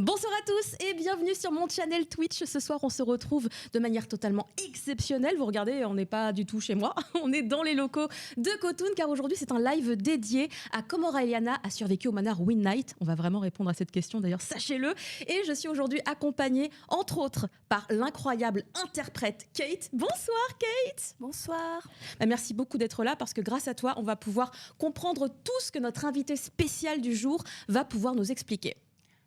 Bonsoir à tous et bienvenue sur mon channel Twitch. Ce soir, on se retrouve de manière totalement exceptionnelle. Vous regardez, on n'est pas du tout chez moi. On est dans les locaux de Kotun car aujourd'hui, c'est un live dédié à comment Raeliana a survécu au Manor Wind Knight. On va vraiment répondre à cette question d'ailleurs, sachez-le. Et je suis aujourd'hui accompagnée, entre autres, par l'incroyable interprète Kate. Bonsoir Kate. Bonsoir. Merci beaucoup d'être là parce que grâce à toi, on va pouvoir comprendre tout ce que notre invité spécial du jour va pouvoir nous expliquer.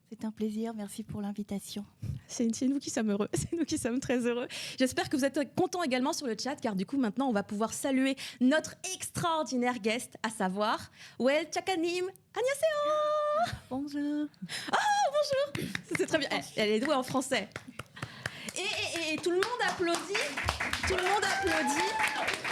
C'est un plaisir, merci pour l'invitation. C'est nous qui sommes heureux, c'est nous qui sommes très heureux. J'espère que vous êtes contents également sur le chat, car du coup maintenant on va pouvoir saluer notre extraordinaire guest, à savoir Well Chakanim. Annyeonghaseyo. Bonjour. Oh bonjour. C'est très bien, elle est douée en français. Et tout le monde applaudit. Tout le monde applaudit.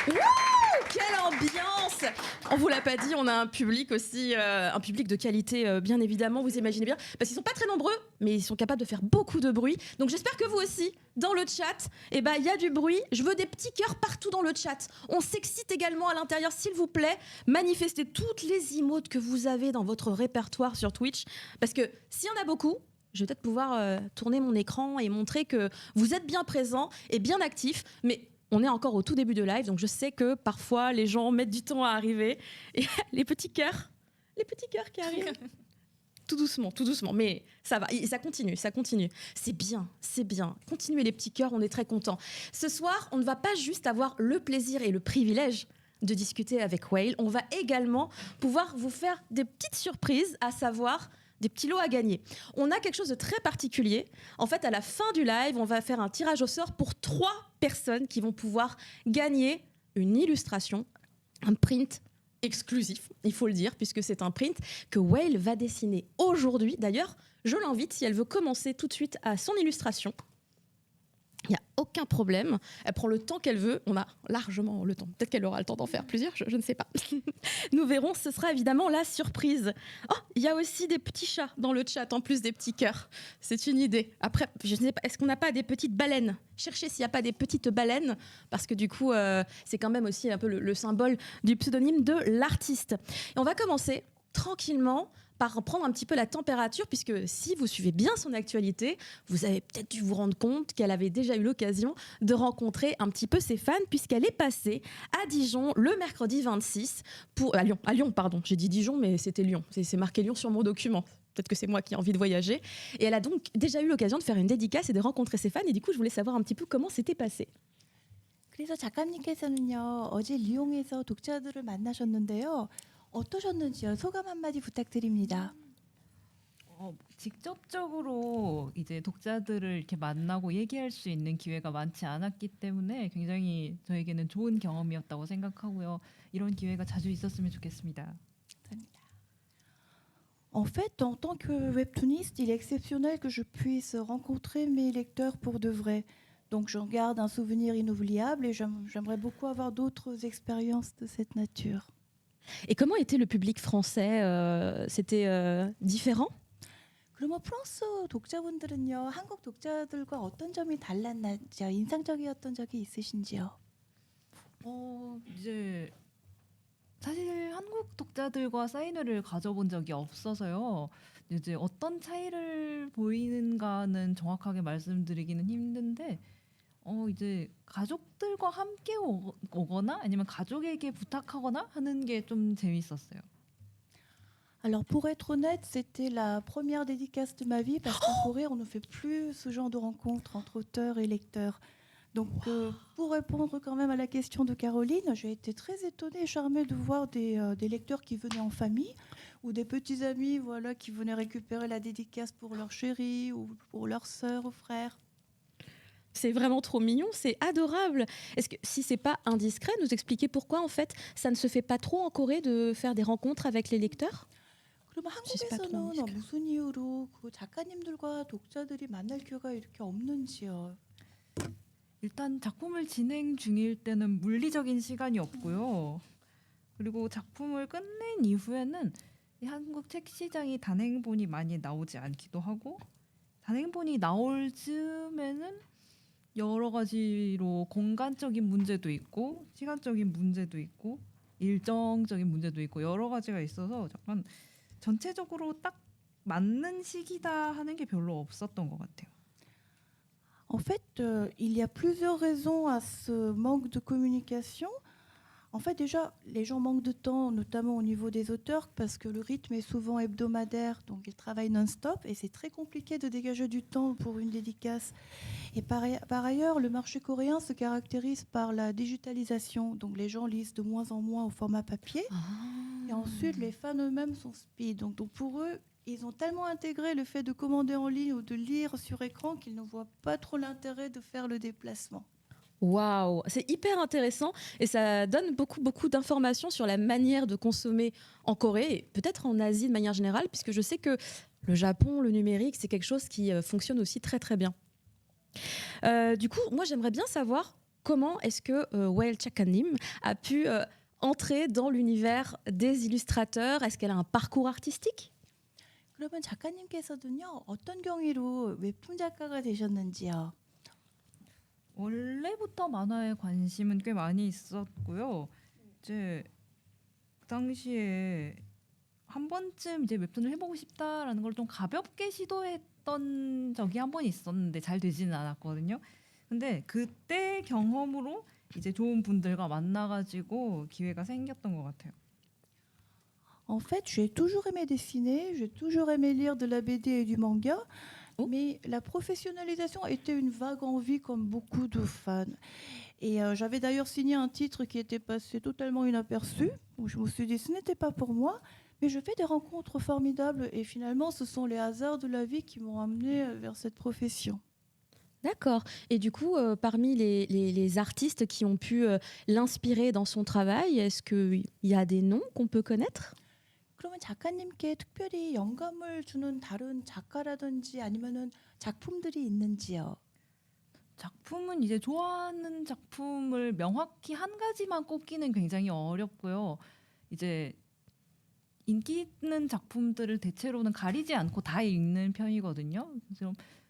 Wouh, quelle ambiance! On vous l'a pas dit, on a un public aussi, un public de qualité, bien évidemment, vous imaginez bien. Parce qu'ils sont pas très nombreux, mais ils sont capables de faire beaucoup de bruit. Donc j'espère que vous aussi, dans le chat, il y a du bruit. Je veux des petits cœurs partout dans le chat. On s'excite également à l'intérieur, s'il vous plaît. Manifestez toutes les emotes que vous avez dans votre répertoire sur Twitch. Parce que s'il y en a beaucoup, je vais peut-être pouvoir tourner mon écran et montrer que vous êtes bien présents et bien actifs. Mais on est encore au tout début de live, donc je sais que parfois les gens mettent du temps à arriver. Et les petits cœurs qui arrivent. Tout doucement, mais ça va, et ça continue. C'est bien. Continuez les petits cœurs, on est très contents. Ce soir, on ne va pas juste avoir le plaisir et le privilège de discuter avec Whale, on va également pouvoir vous faire des petites surprises, à savoir des petits lots à gagner. On a quelque chose de très particulier. En fait, à la fin du live, on va faire un tirage au sort pour 3 personnes qui vont pouvoir gagner une illustration, un print exclusif, il faut le dire, puisque c'est un print que Whale va dessiner aujourd'hui. D'ailleurs, je l'invite, si elle veut commencer tout de suite à son illustration. Il n'y a aucun problème. Elle prend le temps qu'elle veut. On a largement le temps. Peut-être qu'elle aura le temps d'en faire plusieurs, je ne sais pas. Nous verrons, ce sera évidemment la surprise. Oh, il y a aussi des petits chats dans le chat, en plus des petits cœurs. C'est une idée. Après, je ne sais pas, est-ce qu'on n'a pas des petites baleines ? Cherchez s'il n'y a pas des petites baleines, parce que du coup, c'est quand même aussi un peu le symbole du pseudonyme de l'artiste. Et on va commencer tranquillement par prendre un petit peu la température, puisque si vous suivez bien son actualité, vous avez peut-être dû vous rendre compte qu'elle avait déjà eu l'occasion de rencontrer un petit peu ses fans, puisqu'elle est passée à Dijon le mercredi 26, à Lyon, pardon, j'ai dit Dijon, mais c'était Lyon, c'est marqué Lyon sur mon document. Peut-être que c'est moi qui ai envie de voyager. Et elle a donc déjà eu l'occasion de faire une dédicace et de rencontrer ses fans, et du coup, je voulais savoir un petit peu comment c'était passé. 그래서 작가님께서는요, 어제 리옹에서 독자들을 만나셨는데요. 어떠셨는지요? 소감 한마디 부탁드립니다. 직접적으로 이제 독자들을 이렇게 만나고 얘기할 수 있는 기회가 많지 않았기 때문에 굉장히 저에게는 좋은 경험이었다고 생각하고요. 이런 기회가 자주 있었으면 좋겠습니다. En fait, en tant que webtooniste, il est exceptionnel que je puisse rencontrer mes lecteurs pour de vrai. Donc j'en garde un souvenir inoubliable et j'aimerais beaucoup avoir d'autres expériences de cette nature. Et comment était le public français? C'était différent? 그러면 프랑스 독자분들은요, 한국 독자들과 어떤 점이 달랐나요? 인상적이었던 적이 있으신지요? 이제 사실 한국 독자들과 사인회를 가져본 적이 없어서요. 이제 어떤 차이를 보이는가는 정확하게 말씀드리기는 힘든데 이제 가족들과 함께 오거나 아니면 가족에게 부탁하거나 하는 게 좀 재밌었어요. Alors pour être honnête, c'était la première dédicace de ma vie parce qu'en Corée, on ne fait plus ce genre de rencontre entre auteurs et lecteurs. Donc pour répondre quand même à la question de Caroline, j'ai été très étonnée et charmée de voir des lecteurs qui venaient en famille ou des petits amis qui venaient récupérer la dédicace pour leur chérie ou pour leur sœur ou frère. C'est vraiment trop mignon, c'est adorable. Est-ce que, si c'est pas indiscret, nous expliquer pourquoi en fait ça ne se fait pas trop en Corée de faire des rencontres avec les lecteurs? 그러면 한국에서는 무슨 이유로 그 작가님들과 독자들이 만날 기회가 이렇게 없는지요? 일단 작품을 진행 중일 때는 물리적인 시간이 없고요. 그리고 작품을 끝낸 이후에는 이 한국 책 시장이 단행본이 많이 나오지 않기도 하고 단행본이 나올 즈음에는 여러 가지로 공간적인 문제도 있고 시간적인 문제도 있고 일정적인 문제도 있고 여러 가지가 있어서 약간 전체적으로 딱 맞는 시기다 하는 게 별로 없었던 것 같아요. En fait, il y a plusieurs raisons à ce manque de communication. En fait, déjà, les gens manquent de temps, notamment au niveau des auteurs, parce que le rythme est souvent hebdomadaire, donc ils travaillent non-stop, et c'est très compliqué de dégager du temps pour une dédicace. Et par ailleurs, le marché coréen se caractérise par la digitalisation, donc les gens lisent de moins en moins au format papier. Et ensuite, les fans eux-mêmes sont speed. Donc pour eux, ils ont tellement intégré le fait de commander en ligne ou de lire sur écran qu'ils ne voient pas trop l'intérêt de faire le déplacement. Waouh, c'est hyper intéressant et ça donne beaucoup d'informations sur la manière de consommer en Corée et peut-être en Asie de manière générale, puisque je sais que le Japon, le numérique, c'est quelque chose qui fonctionne aussi très bien. Du coup, moi j'aimerais bien savoir comment est-ce que Wael Chakanim a pu entrer dans l'univers des illustrateurs. Est-ce qu'elle a un parcours artistique? 그러면 작가님께서는요, 어떤 경위로 웹툰 작가가 되셨는지요? 원래부터 만화에 관심은 꽤 많이 있었고요. 이제 그 당시에 한 번쯤 이제 웹툰을 해보고 싶다라는 걸 좀 가볍게 시도했던 적이 한 번 있었는데 잘 되지는 않았거든요. 근데 그때 경험으로 이제 좋은 분들과 만나가지고 기회가 생겼던 것 같아요. En fait, j'ai toujours aimé dessiner, j'ai toujours aimé lire de la BD et du manga, mais la professionnalisation était une vague envie comme beaucoup de fans. Et j'avais d'ailleurs signé un titre qui était passé totalement inaperçu, où je me suis dit ce n'était pas pour moi, mais je fais des rencontres formidables et finalement ce sont les hasards de la vie qui m'ont amené vers cette profession. D'accord. Et du coup, parmi les artistes qui ont pu l'inspirer dans son travail, est-ce qu'il y a des noms qu'on peut connaître? 그러면 작가님께 특별히 영감을 주는 다른 작가라든지 아니면은 작품들이 있는지요? 작품은 이제 좋아하는 작품을 명확히 한 가지만 꼽기는 굉장히 어렵고요. 이제 인기 있는 작품들을 대체로는 가리지 않고 다 읽는 편이거든요.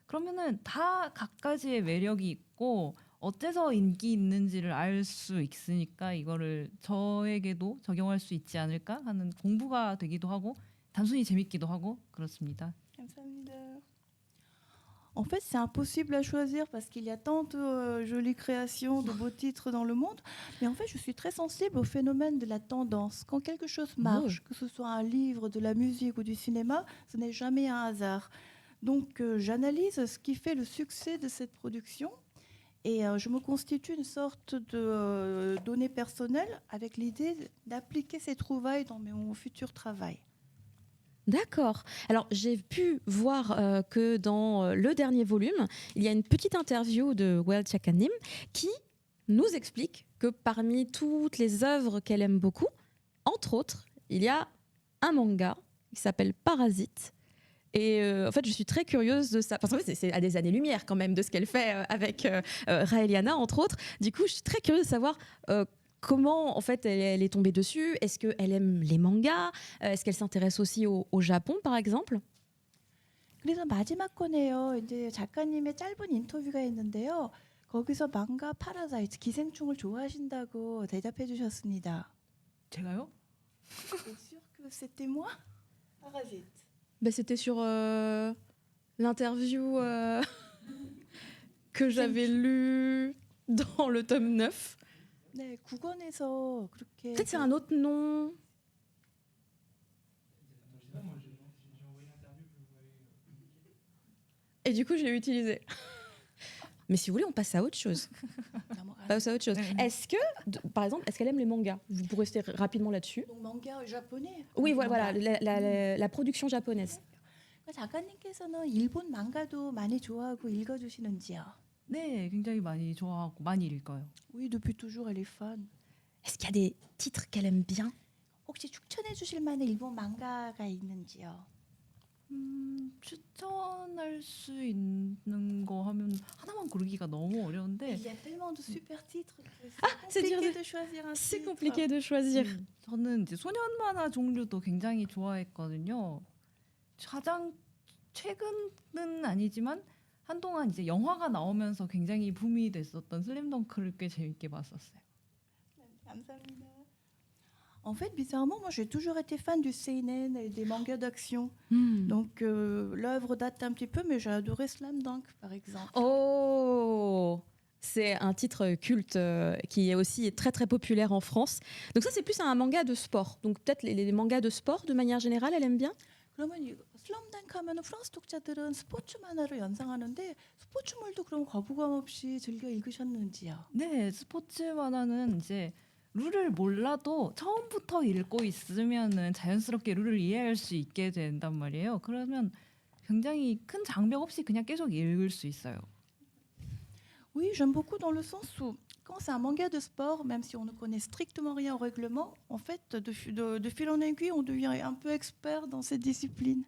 그러면은 다 각가지의 매력이 있고 어째서 인기 있는지를 알 수 있으니까 이거를 저에게도 적용할 수 있지 않을까 하는 공부가 되기도 하고 단순히 재밌기도 하고 그렇습니다. 감사합니다. En fait, c'est impossible à choisir parce qu'il y a tant de jolies créations, de beaux titres dans le monde. Mais en fait, je suis très sensible au phénomène de la tendance. Quand quelque chose marche, que ce soit un livre, de la musique ou du cinéma, ce n'est jamais un hasard. Donc, j'analyse ce qui fait le succès de cette production et je me constitue une sorte de données personnelles avec l'idée d'appliquer ces trouvailles dans mon futur travail. D'accord. Alors, j'ai pu voir que dans le dernier volume, il y a une petite interview de Wael Chakanim qui nous explique que parmi toutes les œuvres qu'elle aime beaucoup, entre autres, il y a un manga qui s'appelle Parasite. Et en fait, je suis très curieuse de ça. Parce qu'en fait, c'est à des années-lumière quand même de ce qu'elle fait avec Raeliana, entre autres. Du coup, je suis très curieuse de savoir comment en fait elle est tombée dessus. Est-ce qu'elle aime les mangas? Est-ce qu'elle s'intéresse aussi au Japon, par exemple? 그래서 마지막 거네요. 이제 작가님의 짧은 인터뷰가 있는데요. 거기서 망가 파라사이트 기생충을 좋아하신다고 대답해 주셨습니다. 제가요? C'est sûr que c'était moi? Parasite. Ben, c'était sur l'interview que j'avais lue dans le tome 9. 네, 국원에서 그렇게 Peut-être c'est un autre nom. Et du coup, je l'ai utilisé. Mais si vous voulez, on passe à autre chose. Passe à autre chose. Est-ce que, par exemple, est-ce qu'elle aime les mangas? Vous pourrez rester rapidement là-dessus. Donc manga japonais. Oui, voilà, la production japonaise. 작가님께서는 일본 망가도 많이 좋아하고 읽어주시는지요? 네, 굉장히 많이 좋아하고 많이 읽어요. Oui, depuis toujours, elle est fan. Est-ce qu'il y a des titres qu'elle aime bien? 혹시 추천해 주실 만한 일본 망가가 있는지요? 추천할 수 있는 거 하면 하나만 고르기가 너무 어려운데 Il y a tellement de super titres que c'est dur compliqué de choisir un C'est titre. compliqué de choisir. 저는 이제 소년 만화 종류도 굉장히 좋아했거든요. 가장 최근은 아니지만 한동안 이제 영화가 나오면서 굉장히 붐이 됐었던 슬램덩크를 꽤 재밌게 봤었어요. 감사합니다. En fait, bizarrement, moi j'ai toujours été fan du seinen et des mangas d'action. Hmm. Donc l'œuvre date un petit peu, mais j'ai adoré Slam Dunk par exemple. Oh, c'est un titre culte qui est aussi très très populaire en France. Donc ça c'est plus un manga de sport. Donc peut-être les mangas de sport de manière générale, elle aime bien. 그러면 이 슬럼덩크 하면 프랑스 독자들은 스포츠 만화를 연상하는데 스포츠물도 그럼 거부감 없이 즐겨 읽으셨는지요? 네, 스포츠 만화는 이제 룰을 몰라도 처음부터 읽고 있으면은 자연스럽게 룰을 이해할 수 있게 된단 말이에요. 그러면 굉장히 큰 장벽 없이 그냥 계속 읽을 수 있어요. Oui, j'aime beaucoup dans le sens où quand c'est un manga de sport, même si on ne connaît strictement rien au règlement, en fait, de fil en aiguille, on devient un peu expert dans cette discipline.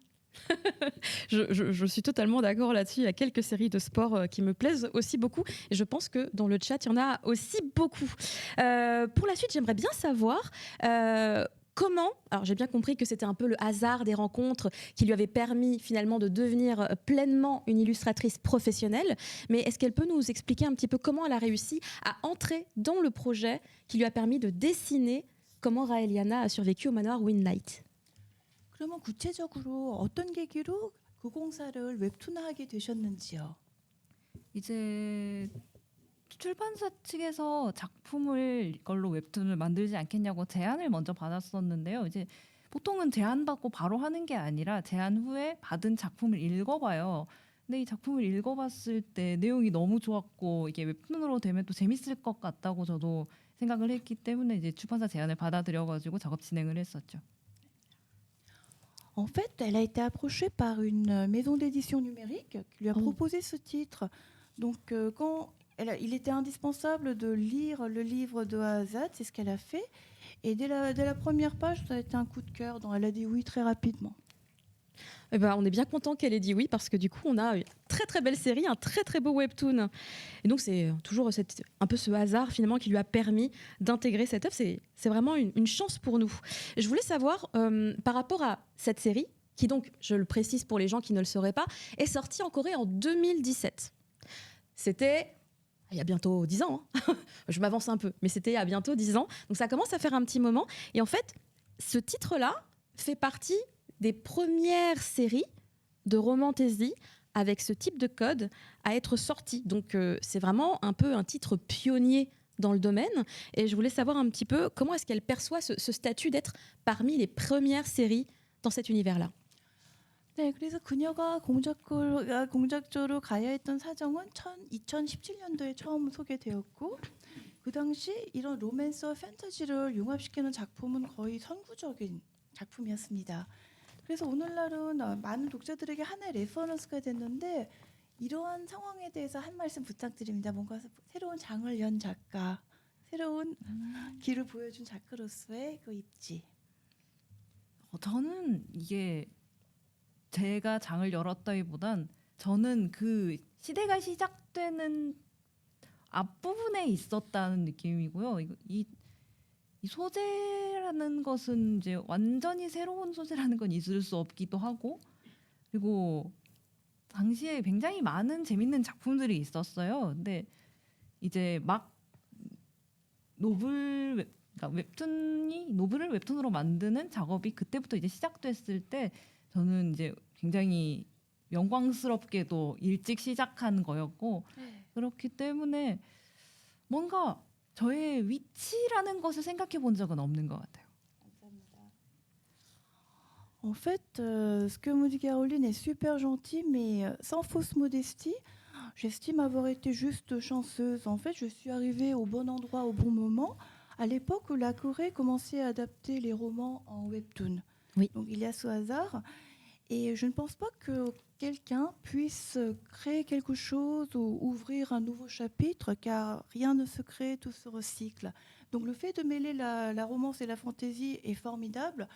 Je suis totalement d'accord là-dessus. Il y a quelques séries de sport qui me plaisent aussi beaucoup. Et je pense que dans le chat, il y en a aussi beaucoup. Pour la suite, j'aimerais bien savoir comment... Alors j'ai bien compris que c'était un peu le hasard des rencontres qui lui avait permis finalement de devenir pleinement une illustratrice professionnelle. Mais est-ce qu'elle peut nous expliquer un petit peu comment elle a réussi à entrer dans le projet qui lui a permis de dessiner comment Raeliana a survécu au manoir Winlight? 그러면 구체적으로 어떤 계기로 그 공사를 웹툰화하게 되셨는지요? 이제 출판사 측에서 작품을 이걸로 웹툰을 만들지 않겠냐고 제안을 먼저 받았었는데요. 이제 보통은 제안 받고 바로 하는 게 아니라 제안 후에 받은 작품을 읽어봐요. 근데 이 작품을 읽어봤을 때 내용이 너무 좋았고 이게 웹툰으로 되면 또 재밌을 것 같다고 저도 생각을 했기 때문에 이제 출판사 제안을 받아들여가지고 작업 진행을 했었죠. En fait, elle a été approchée par une maison d'édition numérique qui lui a Oh. proposé ce titre. Donc, il était indispensable de lire le livre de A à Z, c'est ce qu'elle a fait. Et dès la première page, ça a été un coup de cœur. Donc, elle a dit oui très rapidement. Eh ben, on est bien content qu'elle ait dit oui parce que du coup, on a une très très belle série, un très très beau webtoon. Et donc, c'est toujours un peu ce hasard finalement qui lui a permis d'intégrer cette œuvre. C'est vraiment une chance pour nous. Et je voulais savoir, par rapport à cette série, qui donc, je le précise pour les gens qui ne le sauraient pas, est sortie en Corée en 2017. C'était il y a bientôt 10 ans. Hein. Je m'avance un peu, mais c'était il y a bientôt 10 ans. Donc, ça commence à faire un petit moment. Et en fait, ce titre-là fait partie des premières séries de romantasy avec ce type de code à être sorties. Donc c'est vraiment un peu un titre pionnier dans le domaine. Et je voulais savoir un petit peu comment est-ce qu'elle perçoit ce statut d'être parmi les premières séries dans cet univers-là. 네, 그래서 그녀가 공작조로 가야 했던 사정은 2017년도에 처음 소개되었고 그 당시 이런 로맨스와 판타지를 융합시키는 작품은 거의 선구적인 작품이었습니다. 그래서 오늘날은 많은 독자들에게 하나의 레퍼런스가 됐는데 이러한 상황에 대해서 한 말씀 부탁드립니다. 뭔가 새로운 장을 연 작가, 새로운 길을 보여준 작가로서의 그 입지. 저는 이게 제가 장을 열었다기보단 저는 그 시대가 시작되는 앞부분에 있었다는 느낌이고요. 이 소재라는 것은 이제 완전히 새로운 소재라는 건 있을 수 없기도 하고 그리고 당시에 굉장히 많은 재밌는 작품들이 있었어요. 근데 이제 막 그러니까 노블을 웹툰으로 만드는 작업이 그때부터 이제 시작됐을 때 저는 이제 굉장히 영광스럽게도 일찍 시작한 거였고 그렇기 때문에 뭔가 저의 위치라는 것을 생각해 본 적은 없는 것 같아요. En fait, ce que me dit Caroline est super gentil, mais sans fausse modestie, j'estime avoir été juste chanceuse. En fait, je suis arrivée au bon endroit au bon moment, à l'époque où la Corée commençait à adapter les romans en webtoon. Oui. Donc il y a ce hasard. Et je ne pense pas que quelqu'un puisse créer quelque chose ou ouvrir un nouveau chapitre, car rien ne se crée, tout se recycle. Donc le fait de mêler la romance et la fantaisie est formidable,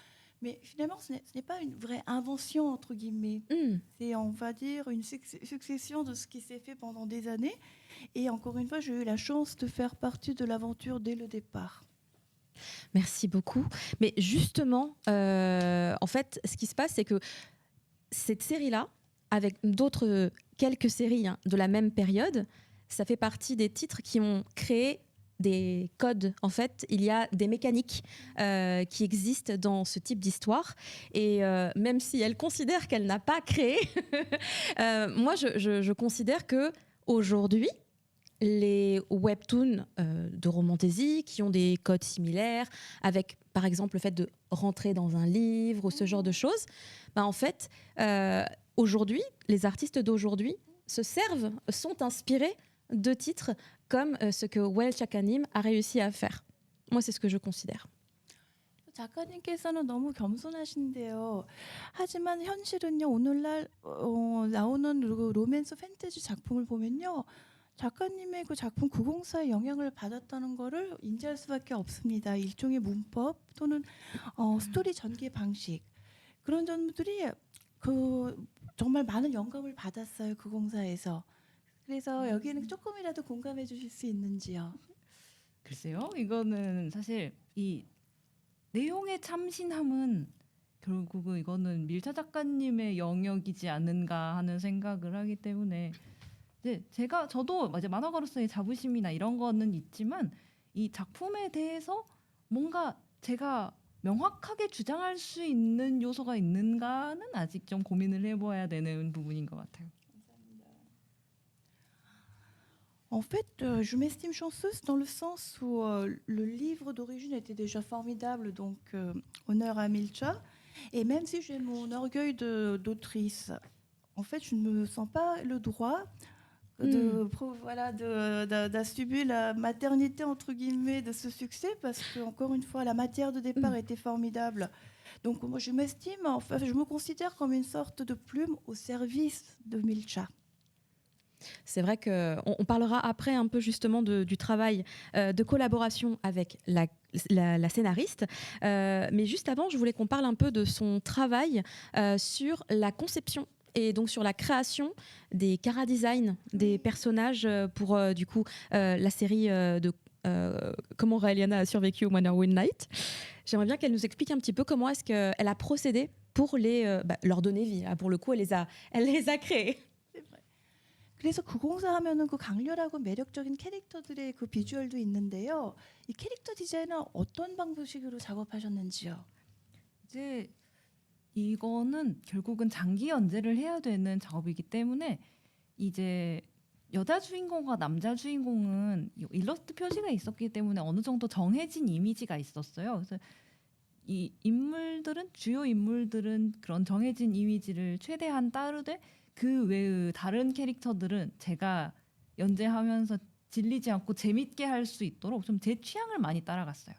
mais finalement ce n'est pas une vraie invention, entre guillemets. C'est, on va dire, une succession de ce qui s'est fait pendant des années. Et encore une fois, j'ai eu la chance de faire partie de l'aventure dès le départ. Merci beaucoup. Mais justement, en fait, ce qui se passe, c'est que cette série-là, avec d'autres quelques séries de la même période, ça fait partie des titres qui ont créé des codes, en fait, il y a des mécaniques qui existent dans ce type d'histoire. Et même si elle considère qu'elle n'a pas créé, moi, je considère que aujourd'hui, les webtoons de romantasy qui ont des codes similaires, avec par exemple le fait de rentrer dans un livre ou ce genre de choses, en fait, aujourd'hui, les artistes d'aujourd'hui sont inspirés de titres comme ce que Wael Chakanim a réussi à faire. Moi, c'est ce que je considère. 작가님께서는 너무 겸손하신데요. 하지만 현실은요, 오늘날 나오는 로맨스 판타지 작품을 보면요, 작가님의 그 작품 904의 영향을 받았다는 거를 인지할 수밖에 없습니다. 일종의 문법 또는 스토리 전개 방식 그런 점들이 정말 많은 영감을 받았어요. 904에서. 그래서 여기는 조금이라도 공감해 주실 수 있는지요? 글쎄요. 이거는 사실 이 내용의 참신함은 결국은 이거는 밀차 작가님의 영역이지 않는가 하는 생각을 하기 때문에 이제 저도 이제 만화가로서의 자부심이나 이런 거는 있지만 이 작품에 대해서 뭔가 제가 명확하게 주장할 수 있는 요소가 있는가는 아직 좀 고민을 해봐야 되는 부분인 것 같아요. En fait, je m'estime chanceuse dans le sens où le livre d'origine était déjà formidable, donc honneur à Milcha. Et même si j'ai mon orgueil d'autrice, en fait, je ne me sens pas le droit d'assumer la maternité, entre guillemets, de ce succès, parce que, encore une fois, la matière de départ était formidable. Donc, moi, je m'estime, enfin, je me considère comme une sorte de plume au service de Milcha. C'est vrai qu'on parlera après un peu justement du travail de collaboration avec la scénariste. Mais juste avant, je voulais qu'on parle un peu de son travail sur la conception et donc sur la création des chara-design des personnages pour du coup la série de comment Raeliana a survécu au Manor Night. J'aimerais bien qu'elle nous explique un petit peu comment est-ce qu'elle a procédé pour leur donner vie. Pour le coup, elle les a créés. 그래서 904 하면은 그 강렬하고 매력적인 캐릭터들의 그 비주얼도 있는데요. 이 캐릭터 디자인은 어떤 방식으로 작업하셨는지요? 이제 이거는 결국은 장기 연재를 해야 되는 작업이기 때문에 이제 여자 주인공과 남자 주인공은 일러스트 표지가 있었기 때문에 어느 정도 정해진 이미지가 있었어요. 그래서 이 주요 인물들은 그런 정해진 이미지를 최대한 따르되 그 외의 다른 캐릭터들은 제가 연재하면서 질리지 않고 재밌게 할 수 있도록 좀 제 취향을 많이 따라갔어요.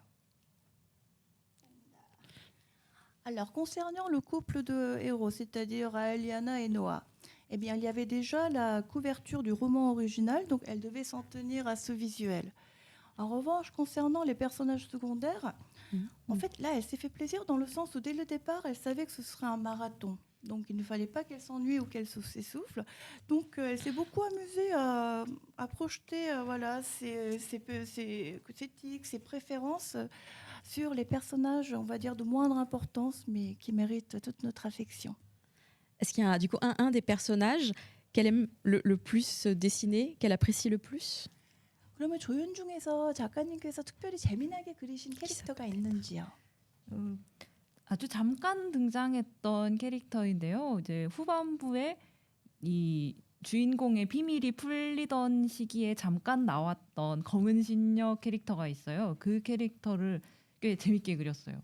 Alors, concernant le couple de héros, c'est-à-dire Aeliana et Noah, eh bien, il y avait déjà la couverture du roman original, donc elle devait s'en tenir à ce visuel. En revanche, concernant les personnages secondaires, en fait, là, elle s'est fait plaisir dans le sens où, dès le départ, elle savait que ce serait un marathon. Donc, il ne fallait pas qu'elle s'ennuie ou qu'elle s'essouffle. Donc, elle s'est beaucoup amusée à projeter ses tics, ses préférences sur les personnages, on va dire, de moindre importance, mais qui méritent toute notre affection. Est-ce qu'il y a du coup un des personnages qu'elle aime le plus dessiner, qu'elle apprécie le plus? 그러면 조연 중에서 작가님께서 특별히 재미나게 그리신 캐릭터가 있는지요? 아주 잠깐 등장했던 캐릭터인데요. 이제 후반부에 이 주인공의 비밀이 풀리던 시기에 잠깐 나왔던 검은 신녀 캐릭터가 있어요. 그 캐릭터를 꽤 재밌게 그렸어요.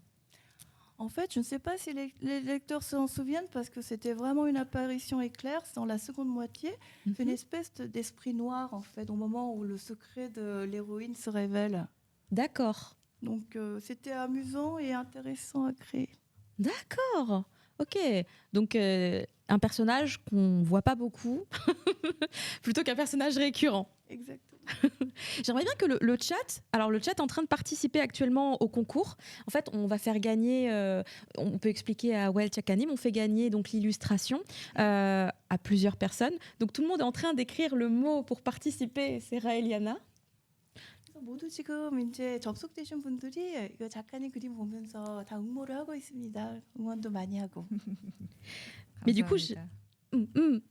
En fait, je ne sais pas si les lecteurs s'en souviennent parce que c'était vraiment une apparition éclair dans la seconde moitié. C'est une espèce d'esprit noir en fait au moment où le secret de l'héroïne se révèle. D'accord. Donc c'était amusant et intéressant à créer. D'accord. Ok. Donc un personnage qu'on voit pas beaucoup plutôt qu'un personnage récurrent. Exactement. J'aimerais bien que le chat, alors le chat est en train de participer actuellement au concours. En fait, on va faire gagner, on peut expliquer à Wael Chakanim, on fait gagner donc l'illustration à plusieurs personnes. Donc tout le monde est en train d'écrire le mot pour participer. C'est Raeliana. 모두 지금 이제 접속되신 분들이 이거 작가님 그림 보면서 다 응모를 하고 있습니다. 응원도 많이 하고. Mais du coup,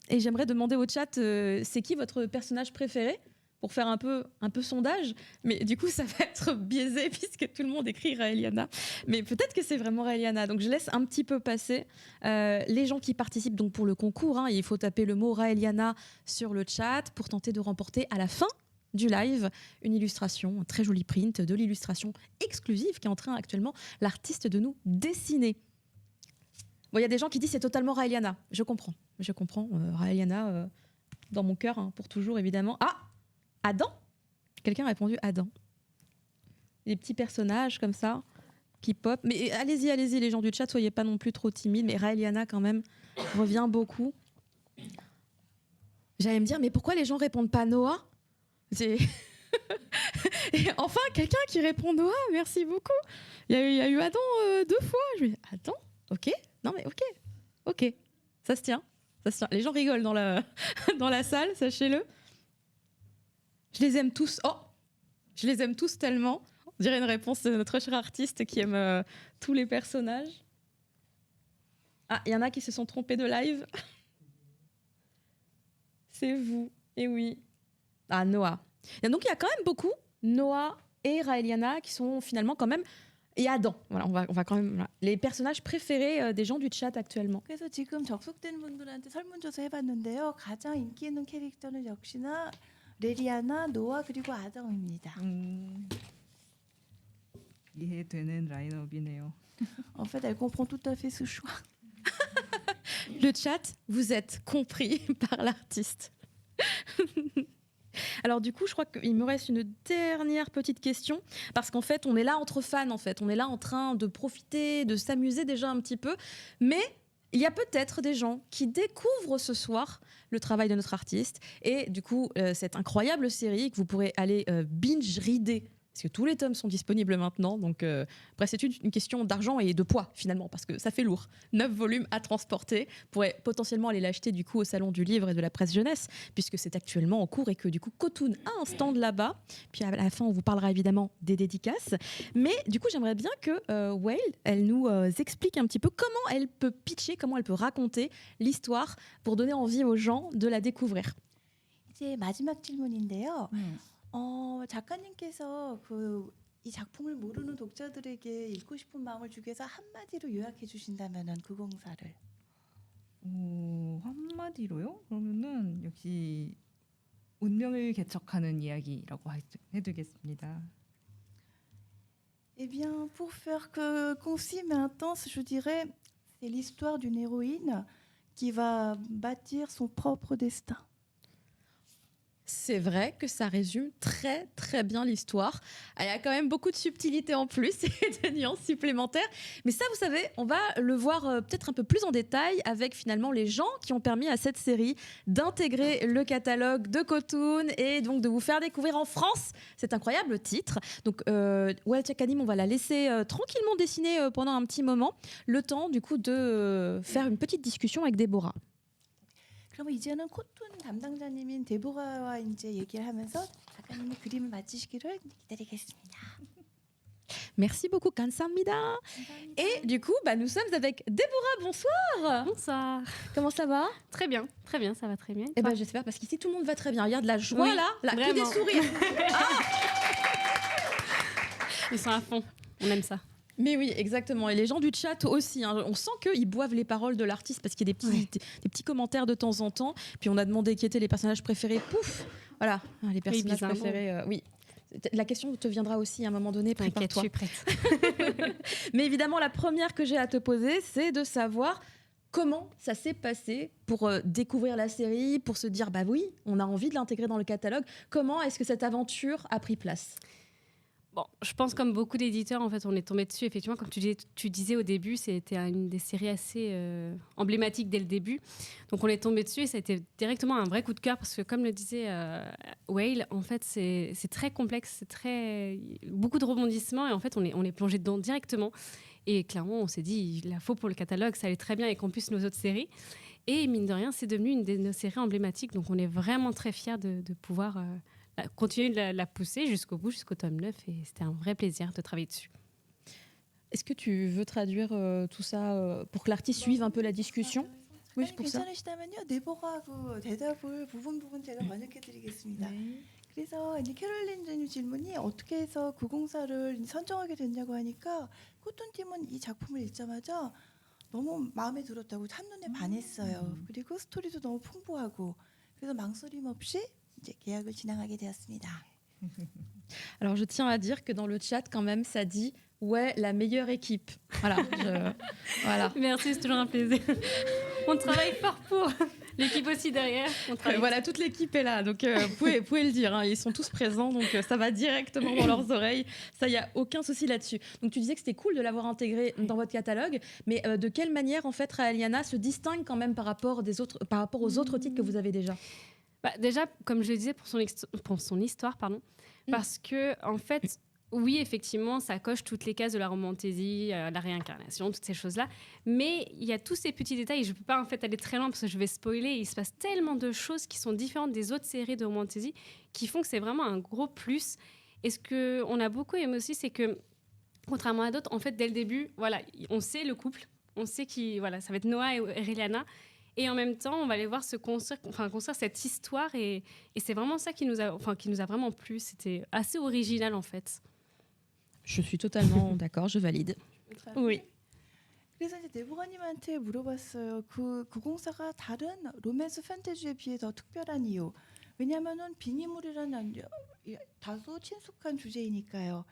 et j'aimerais demander au chat, c'est qui votre personnage préféré pour faire un peu sondage, mais du coup ça va être biaisé puisque tout le monde écrit Raeliana. Mais peut-être que c'est vraiment Raeliana. Donc je laisse un petit peu passer les gens qui participent donc pour le concours. Hein, il faut taper le mot Raeliana sur le chat pour tenter de remporter à la fin du live une illustration, un très joli print de l'illustration exclusive qui est en train actuellement l'artiste de nous dessiner. Bon, il y a des gens qui disent c'est totalement Raeliana. Je comprends. Raeliana dans mon cœur, hein, pour toujours évidemment. Ah, Adam. Quelqu'un a répondu Adam. Des petits personnages comme ça qui pop. Mais allez-y les gens du chat, soyez pas non plus trop timides. Mais Raeliana quand même revient beaucoup. J'allais me dire mais pourquoi les gens répondent pas Noah? Et enfin quelqu'un qui répond Noah, merci beaucoup. Il y a eu Adam 2 fois. Je me dis Adam, ok. Non mais ok, ça se tient. Les gens rigolent dans la salle, sachez-le. Je les aime tous. Oh, je les aime tous tellement. On dirait une réponse de notre cher artiste qui aime tous les personnages. Ah, il y en a qui se sont trompés de live. C'est vous. Et oui. Ah, Noah. Et donc il y a quand même beaucoup Noah et Raeliana qui sont finalement quand même. Et Adam. Voilà, on va quand même voilà. Les personnages préférés des gens du chat actuellement. 그래서 지금 접속된 분들한테 설문조사 해봤는데요. 가장 인기 있는 캐릭터는 역시나 레리아나, 노아 그리고 아담입니다. 이해되는 라인업이네요. En fait, elle comprend tout à fait ce choix. Le chat, vous êtes compris par l'artiste. Alors du coup, je crois qu'il me reste une dernière petite question parce qu'en fait, on est là entre fans. En fait, on est là en train de profiter, de s'amuser déjà un petit peu, mais il y a peut-être des gens qui découvrent ce soir le travail de notre artiste et du coup, cette incroyable série que vous pourrez aller binge-reader. Parce que tous les tomes sont disponibles maintenant. Donc, après, c'est une question d'argent et de poids, finalement, parce que ça fait lourd. 9 volumes à transporter. Vous pourrez potentiellement aller l'acheter, du coup, au Salon du Livre et de la Presse Jeunesse, puisque c'est actuellement en cours et que, du coup, Kotun a un stand là-bas. Puis, à la fin, on vous parlera évidemment des dédicaces. Mais, du coup, j'aimerais bien que Whale, elle nous explique un petit peu comment elle peut pitcher, comment elle peut raconter l'histoire pour donner envie aux gens de la découvrir. 이제 마지막 질문인데요. 작가님께서 이 작품을 모르는 독자들에게 읽고 싶은 마음을 주기 위해서 한마디로 요약해 주신다면은 그 공사를. 한마디로요? 그러면은 역시 운명을 개척하는 이야기라고 해두겠습니다. Eh bien, pour faire que concis mais intense, je dirais, c'est l'histoire d'une héroïne qui va bâtir son propre destin. C'est vrai que ça résume très très bien l'histoire. Il y a quand même beaucoup de subtilités en plus et de nuances supplémentaires. Mais ça, vous savez, on va le voir peut-être un peu plus en détail avec finalement les gens qui ont permis à cette série d'intégrer le catalogue de Kotun et donc de vous faire découvrir en France cet incroyable titre. Donc, Whale Academy, on va la laisser tranquillement dessiner pendant un petit moment, le temps du coup de faire une petite discussion avec Déborah. 그럼 이제는 코툰 담당자님인 데보라와 이제 얘기를 하면서 작가님이 그림을 마치시기를 기다리겠습니다. Merci beaucoup, Kansamida. Et du coup, nous sommes avec Déborah. Bonsoir. Bonsoir. Comment ça va? Très bien, ça va très bien. Eh ben, j'espère, parce qu'ici tout le monde va très bien. Regarde la joie Oui, là, que des vraiment. sourires. Ils sont à fond, on aime ça. Mais oui, exactement. Et les gens du chat aussi. Hein. On sent qu'ils boivent les paroles de l'artiste parce qu'il y a des petits commentaires de temps en temps. Puis on a demandé qui étaient les personnages préférés. Pouf, voilà, les personnages préférés. Oui. La question te viendra aussi à un moment donné. T'inquiète, je suis prête. Mais évidemment, la première que j'ai à te poser, c'est de savoir comment ça s'est passé pour découvrir la série, pour se dire bah oui, on a envie de l'intégrer dans le catalogue. Comment est-ce que cette aventure a pris place? Bon, je pense comme beaucoup d'éditeurs, en fait, on est tombé dessus. Effectivement, comme tu disais au début, c'était une des séries assez emblématiques dès le début. Donc, on est tombé dessus et ça a été directement un vrai coup de cœur parce que, comme le disait Whale, en fait, c'est très complexe, beaucoup de rebondissements et en fait, on est plongé dedans directement. Et clairement, on s'est dit, il la faut pour le catalogue, ça allait très bien et qu'en plus nos autres séries. Et mine de rien, c'est devenu une de nos séries emblématiques. Donc, on est vraiment très fiers de pouvoir continuer de la pousser jusqu'au bout, jusqu'au tome 9. Et c'était un vrai plaisir de travailler dessus. Est-ce que tu veux traduire tout ça pour que l'artiste suive un peu la discussion? Oui, c'est pour ça. 괜찮으시다면요, 데보라하고 대답을 부분 제가 번역해드리겠습니다. 그래서 이제 캐롤린님 질문이 어떻게 해서 904를 선정하게 됐냐고 하니까 코튼팀은 이 작품을 읽자마자 너무 마음에 들었다고 한눈에 반했어요. 그리고 스토리도 너무 풍부하고 그래서 망설임 없이 이제 계약을 진행하게 되었습니다. Alors je tiens à dire que dans le chat quand même ça dit ouais la meilleure équipe. Voilà. Voilà. Merci, c'est toujours un plaisir. On travaille fort pour l'équipe aussi derrière. On travaille. Voilà, toute l'équipe est là, donc vous pouvez le dire, hein, ils sont tous présents, donc ça va directement dans leurs oreilles, ça, il n'y a aucun souci là-dessus. Donc tu disais que c'était cool de l'avoir intégré dans votre catalogue, mais de quelle manière, en fait, Raeliana se distingue quand même par rapport aux autres titres que vous avez déjà? Bah, déjà, comme je le disais, pour son histoire, pardon, parce que, en fait, oui, effectivement, ça coche toutes les cases de la romantaisie, la réincarnation, toutes ces choses-là. Mais il y a tous ces petits détails, et je ne peux pas en fait aller très loin parce que je vais spoiler. Il se passe tellement de choses qui sont différentes des autres séries de romantaisie qui font que c'est vraiment un gros plus. Et ce qu'on a beaucoup aimé aussi, c'est que, contrairement à d'autres, en fait, dès le début, voilà, on sait le couple, on sait voilà, ça va être Noah et Raeliana. Et en même temps, on va aller voir construire cette histoire. Et c'est vraiment ça qui nous a vraiment plu. C'était assez original, en fait. Je suis totalement d'accord, je valide. Oui. 그래서 이제 네보가님한테 물어봤어요. 그 904가 다른 로맨스 판타지에 비해 더 특별한 이유. 왜냐하면은 빙의물이라는 다소 친숙한 주제이니까요.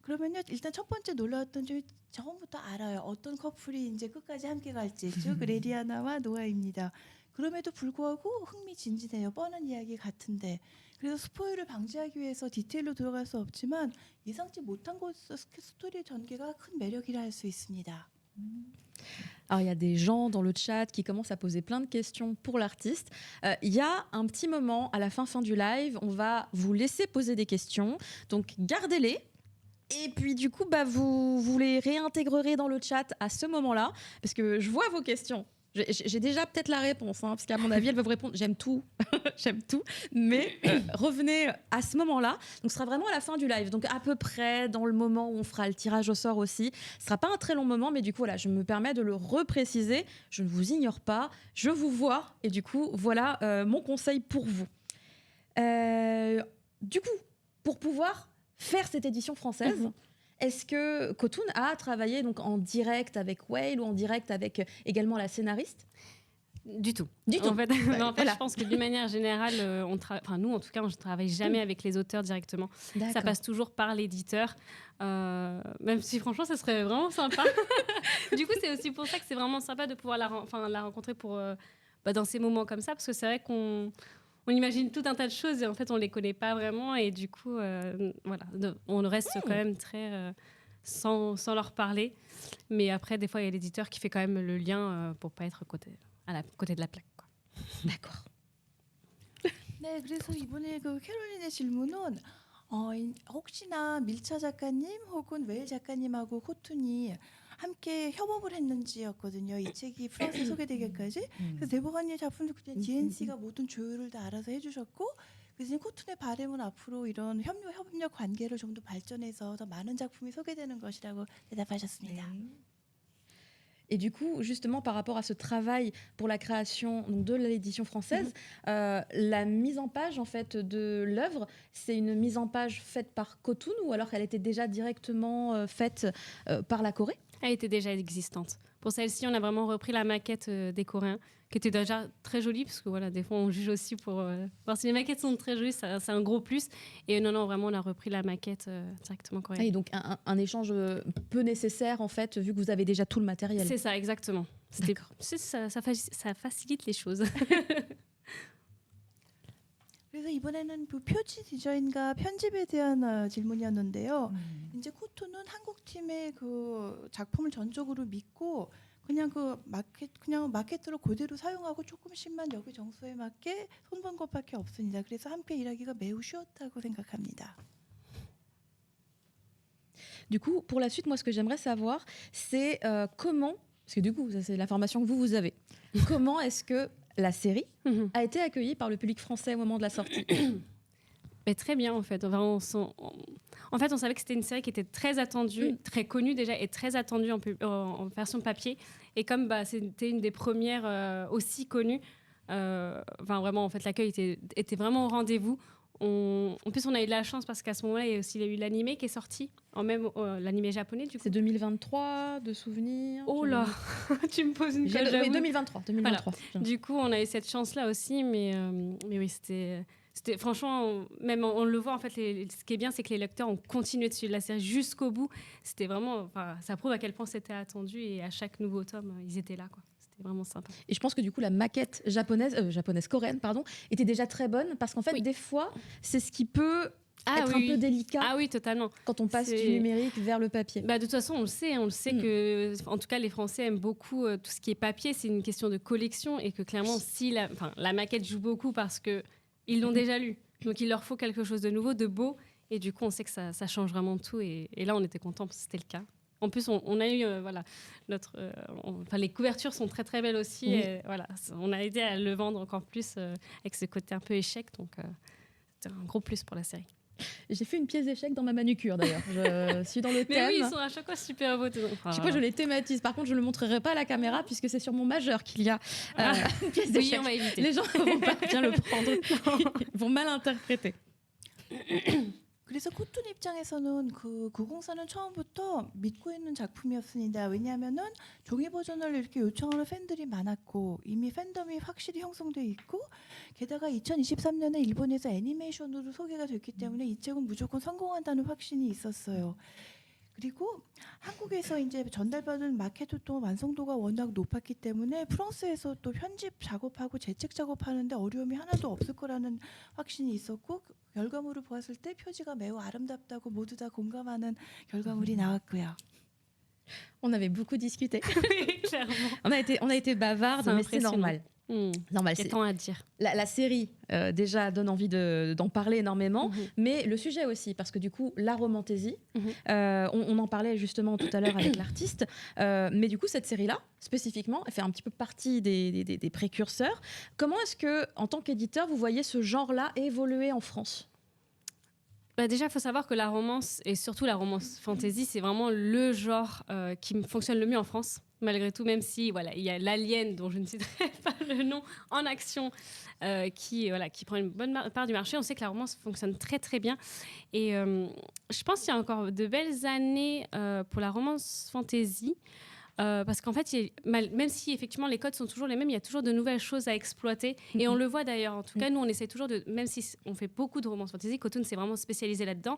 그러면요, 일단 첫 번째 놀라웠던 점이 처음부터 알아요. 어떤 커플이 이제 끝까지 함께 갈지. 즉 레리아나와 노아입니다. 그럼에도 불구하고 흥미진진해요. 뻔한 이야기 같은데. 그래서 스포일을 방지하기 위해서 디테일로 들어갈 수 없지만 예상치 못한 곳에서 스토리의 전개가 큰 매력이라 할 수 있습니다. Alors, il y a des gens dans le chat qui commencent à poser plein de questions pour l'artiste. Il y a un petit moment à la fin du live, on va vous laisser poser des questions. Donc, gardez-les. Et puis, du coup, vous les réintégrerez dans le chat à ce moment-là. Parce que je vois vos questions. J'ai déjà peut-être la réponse, hein, parce qu'à mon avis, elles peuvent répondre. J'aime tout, j'aime tout. Mais revenez à ce moment-là. Donc, ce sera vraiment à la fin du live. Donc, à peu près dans le moment où on fera le tirage au sort aussi. Ce ne sera pas un très long moment, mais du coup, voilà, je me permets de le repréciser. Je ne vous ignore pas. Je vous vois. Et du coup, voilà mon conseil pour vous. Du coup, pour pouvoir faire cette édition française, est-ce que Kotun a travaillé donc en direct avec Whale ou en direct avec également la scénariste? Du tout. En fait, voilà. Je pense que d'une manière générale, nous, en tout cas, on ne travaille jamais avec les auteurs directement. Ça passe toujours par l'éditeur, même si franchement, ça serait vraiment sympa. Du coup, c'est aussi pour ça que c'est vraiment sympa de pouvoir la rencontrer dans ces moments comme ça, parce que c'est vrai qu'on imagine tout un tas de choses et en fait, on ne les connaît pas vraiment. Et du coup, voilà, on reste quand même très sans leur parler. Mais après, des fois, il y a l'éditeur qui fait quand même le lien pour ne pas être côté de la plaque, quoi. D'accord. 네, 그래서 이번에 그 캐롤린의 질문은 혹시나 밀차 작가님 혹은 웨일 작가님하고 코툰이 함께 협업을 했는지였거든요. 이 책이 프랑스에 소개되기까지. 그래서 네보가님 작품도 그냥 DNC가 모든 조율을 다 알아서 해주셨고, 그래서 코툰의 바람은 앞으로 이런 협력 관계를 좀 더 발전해서 더 많은 작품이 소개되는 것이라고 대답하셨습니다. Et du coup, justement, par rapport à ce travail pour la création donc, de l'édition française, la mise en page en fait, de l'œuvre, c'est une mise en page faite par Kotun ou alors qu'elle était déjà directement faite par la Corée? Elle était déjà existante. Pour celle-ci, on a vraiment repris la maquette des Coréens, qui était déjà très jolie, parce que voilà, des fois, on juge aussi pour voir si les maquettes sont très jolies, c'est un gros plus. Et non, vraiment, on a repris la maquette directement coréenne. Et donc, un échange peu nécessaire, en fait, vu que vous avez déjà tout le matériel. C'est ça, exactement. Ça facilite les choses. 그래서 이번에는 그 표지 디자인과 편집에 대한 질문이었는데요. 이제 코툰은 한국 팀의 그 작품을 전적으로 믿고 그냥 마케트로 그대로 사용하고 조금씩만 여기 정서에 맞게 손본 것밖에 없습니다. 그래서 함께 일하기가 매우 쉬웠다고 생각합니다. Du coup, pour la suite, moi, ce que j'aimerais savoir, c'est comment, parce que du coup, ça, c'est l'information que vous avez, comment est-ce que la série a été accueillie par le public français au moment de la sortie? Mais très bien, en fait. En fait, on savait que c'était une série qui était très attendue, très connue déjà, et très attendue en version papier. Et comme c'était une des premières aussi connues, vraiment, en fait, l'accueil était vraiment au rendez-vous. En plus, on a eu de la chance parce qu'à ce moment-là, il y a eu l'animé qui est sorti, l'animé japonais du coup. C'est 2023 de souvenirs. Oh là, tu me poses une colle, Oui, j'avoue. 2023. Du coup, on a eu cette chance-là aussi, mais oui, c'était franchement, même on le voit en fait. Ce qui est bien, c'est que les lecteurs ont continué de suivre la série jusqu'au bout. C'était vraiment, ça prouve à quel point c'était attendu et à chaque nouveau tome, ils étaient là, quoi. C'était vraiment sympa. Et je pense que du coup, la maquette coréenne, était déjà très bonne parce qu'en fait, Oui. des fois, c'est ce qui peut être un peu délicat Ah oui, totalement. quand on passe du numérique vers le papier. De toute façon, on le sait que, en tout cas, les Français aiment beaucoup tout ce qui est papier. C'est une question de collection et que clairement, si la maquette joue beaucoup parce que ils l'ont déjà lu, donc il leur faut quelque chose de nouveau, de beau, et du coup, on sait que ça change vraiment tout. Et là, on était contents parce que c'était le cas. En plus, on a eu les couvertures sont très très belles aussi. Oui. Et, voilà, on a aidé à le vendre encore plus avec ce côté un peu échec, donc c'était un gros plus pour la série. J'ai fait une pièce d'échec dans ma manucure d'ailleurs. Je suis dans le thème. Mais oui, ils sont à chaque fois super beaux. Je sais pas, je les thématise. Par contre, je ne le montrerai pas à la caméra puisque c'est sur mon majeur qu'il y a une pièce d'échec. Oui, on va éviter. Les gens ne vont pas bien le prendre. Ils vont mal interpréter. 그래서 코툰 입장에서는 그 904는 처음부터 믿고 있는 작품이었습니다. 왜냐하면은 종이 버전을 이렇게 요청하는 팬들이 많았고 이미 팬덤이 확실히 형성돼 있고 게다가 2023년에 일본에서 애니메이션으로 소개가 됐기 때문에 이 책은 무조건 성공한다는 확신이 있었어요. 그리고 한국에서 이제 전달받은 마케트 또 완성도가 워낙 높았기 때문에 프랑스에서 또 편집 작업하고 재책 작업하는데 어려움이 하나도 없을 거라는 확신이 있었고 결과물을 보았을 때 표지가 매우 아름답다고 모두 다 공감하는 결과물이 나왔고요. On avait beaucoup discuté. Oui, clairement. On a été bavardes, mais c'est impressionnant. normal. Normal, Il y a tant à dire. La série déjà donne envie d'en parler énormément, mais le sujet aussi, parce que du coup, la romantaisie, on en parlait justement tout à l'heure avec l'artiste, mais du coup, cette série-là, spécifiquement, elle fait un petit peu partie des précurseurs. Comment est-ce que, en tant qu'éditeur, vous voyez ce genre-là évoluer en France ? Déjà, il faut savoir que la romance, et surtout la romance fantasy, c'est vraiment le genre qui fonctionne le mieux en France, malgré tout, même si il y a l'Alien, dont je ne citerai pas le nom, en action, qui prend une bonne part du marché. On sait que la romance fonctionne très, très bien. Et je pense qu'il y a encore de belles années pour la romance fantasy. Parce qu'en fait, même si effectivement les codes sont toujours les mêmes, il y a toujours de nouvelles choses à exploiter. Et on le voit d'ailleurs. En tout cas, nous, on essaie toujours même si on fait beaucoup de romances fantasy, Cotoon s'est vraiment spécialisé là-dedans.